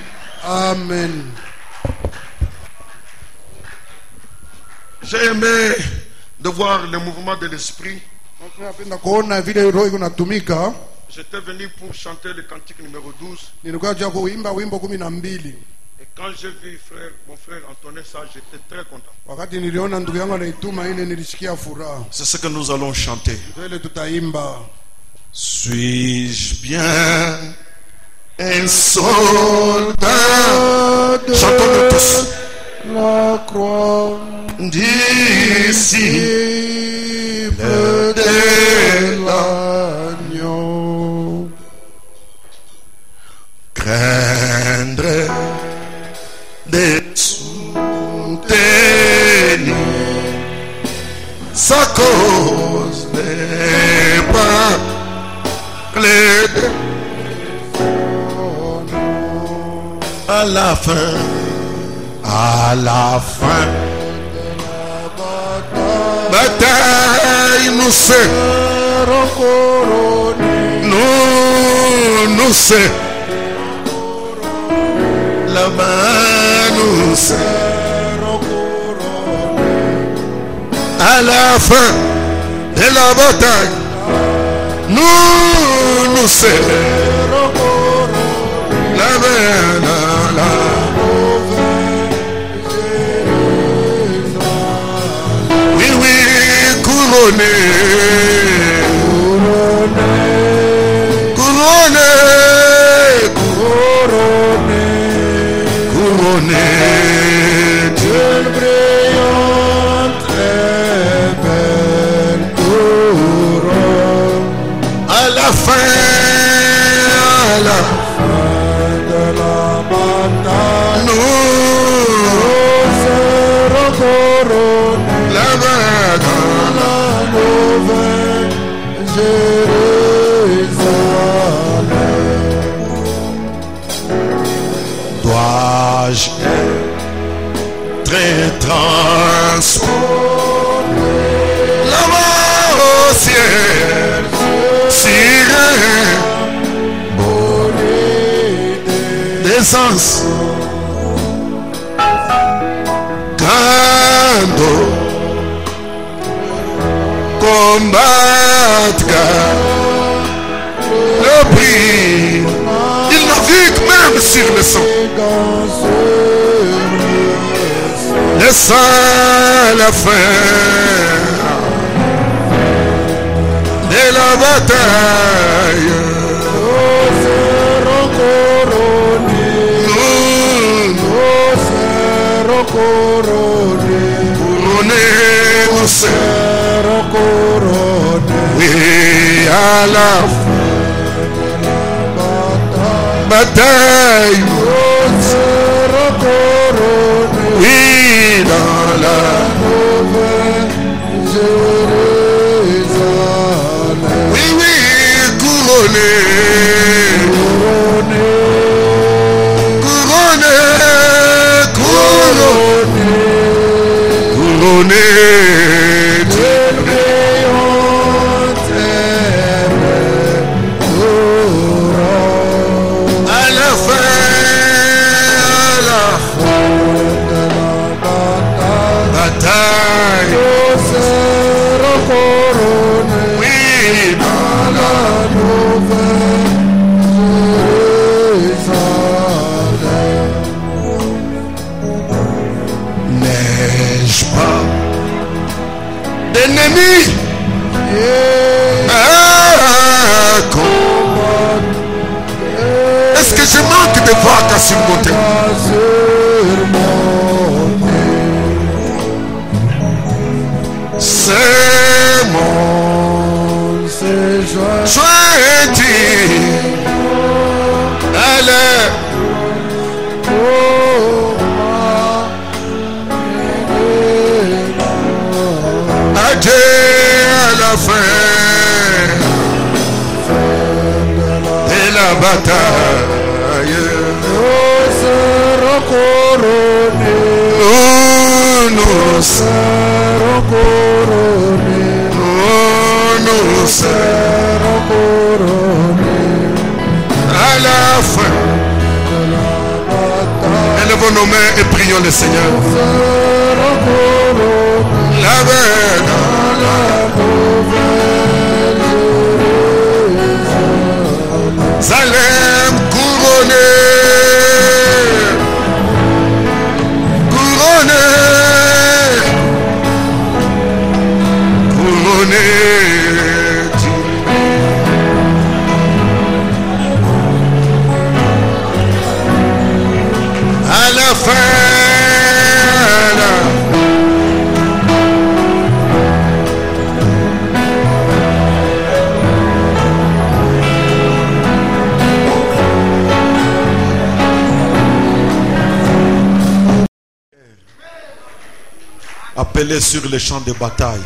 Amen. J'ai aimé de voir le mouvement de l'esprit. Napenda kuona vile roho inatumika. J'étais venu pour chanter le cantique numéro 12. Nilikuwa kuja kuimba wimbo 12. Et quand j'ai vu mon frère entonner ça, j'étais très content. Wakati niliona ndugu yangu anaituma ile, nilisikia furaha. C'est ce que nous allons chanter. Vile tutaimba. Suis-je bien Un soldat, chantons-le tous. La croix Disciple de de l'agneau. craindre de soutenir sa cause n'est pas plaide à la fin bataille nous serons couronnés, nous c'est là-bas nous serons couronnés à la fin de la bataille nous serons couronnés là-bas couronné, couronné, couronné, couronné, Dieu brillante et belle couronne. À la fin de la bataille, nous serons couronnés. La bataille. Dois-je être transporté là-bas au ciel, d'essence combattre le prix. Il navigue même sur le sang. Laissa la fin de la bataille. Couronner nous serons couronnés. Oui, à la fin de la bataille, nous serons couronnés. Oui, dans la nouvelle Jérusalem. Oui, oui, couronnés. Est-ce que je manque de vagues à surmonter? C'est mon choisi. Allez. Adieu à la fin de la bataille. Nous serons couronnés. Nous serons couronnés. Nous serons couronnés. À la fin de la bataille. Élevons nos mains et prions le Seigneur. Nous serons couronnés. La veine dans la nouvelle Salem couronné, couronné, couronné. À la fin. Appelé sur les champs de bataille.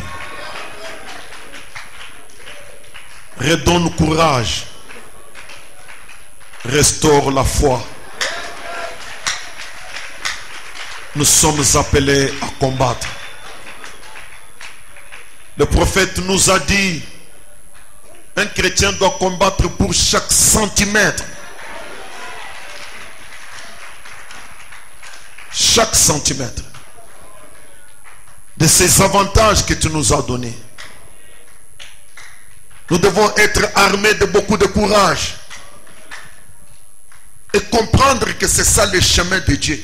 Redonne courage. Restaure la foi. Nous sommes appelés à combattre. Le prophète nous a dit, un chrétien doit combattre pour chaque centimètre. Chaque centimètre de ces avantages que tu nous as donnés. Nous devons être armés de beaucoup de courage et comprendre que c'est ça le chemin de Dieu.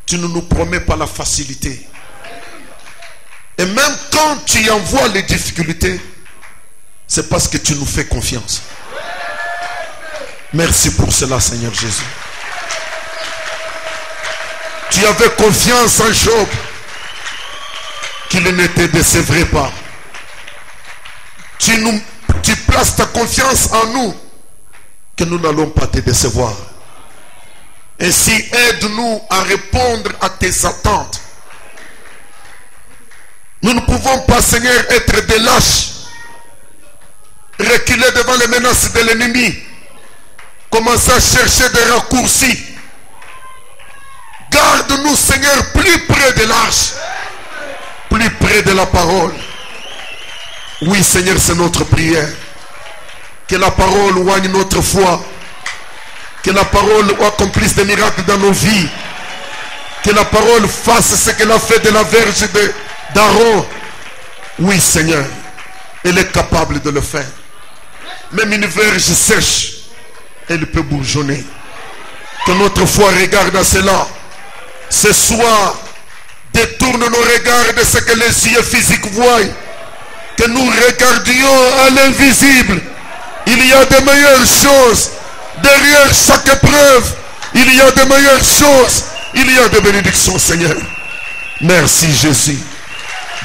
Tu ne nous promets pas la facilité. Et même quand tu envoies les difficultés, c'est parce que tu nous fais confiance. Merci pour cela, Seigneur Jésus. Tu avais confiance en Job, qu'il ne te décevrait pas. Tu places ta confiance en nous, que nous n'allons pas te décevoir. Ainsi, aide-nous à répondre à tes attentes. Nous ne pouvons pas, Seigneur, être des lâches, reculer devant les menaces de l'ennemi, commencer à chercher des raccourcis. Garde-nous, Seigneur, plus près de l'arche, plus près de la parole. Oui, Seigneur, c'est notre prière. Que la parole oigne notre foi. Que la parole accomplisse des miracles dans nos vies. Que la parole fasse ce qu'elle a fait de la verge d'Aaron. Oui, Seigneur, elle est capable de le faire. Même une verge sèche, elle peut bourgeonner. Que notre foi regarde à cela. Ce soir, détourne nos regards de ce que les yeux physiques voient. Que nous regardions à l'invisible. Il y a de meilleures choses. Derrière chaque épreuve, il y a de meilleures choses. Il y a de bénédictions, Seigneur. Merci, Jésus.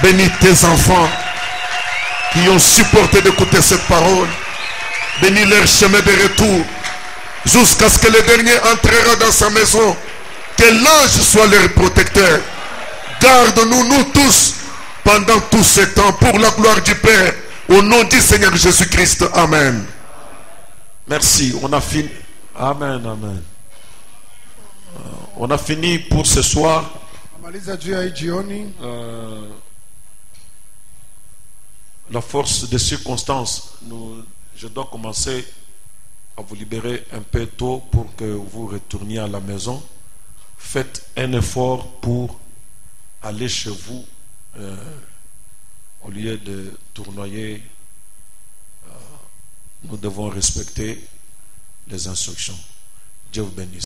Bénis tes enfants qui ont supporté d'écouter cette parole. Bénis leur chemin de retour jusqu'à ce que le dernier entrera dans sa maison. Que l'ange soit leur protecteur. Garde-nous, nous tous, pendant tout ce temps, pour la gloire du Père. Au nom du Seigneur Jésus-Christ. Amen. Merci. On a fini. Amen, amen. On a fini pour ce soir. La force des circonstances. Je dois commencer à vous libérer un peu tôt pour que vous retourniez à la maison. Faites un effort pour aller chez vous au lieu de tournoyer. Nous devons respecter les instructions. Dieu vous bénisse.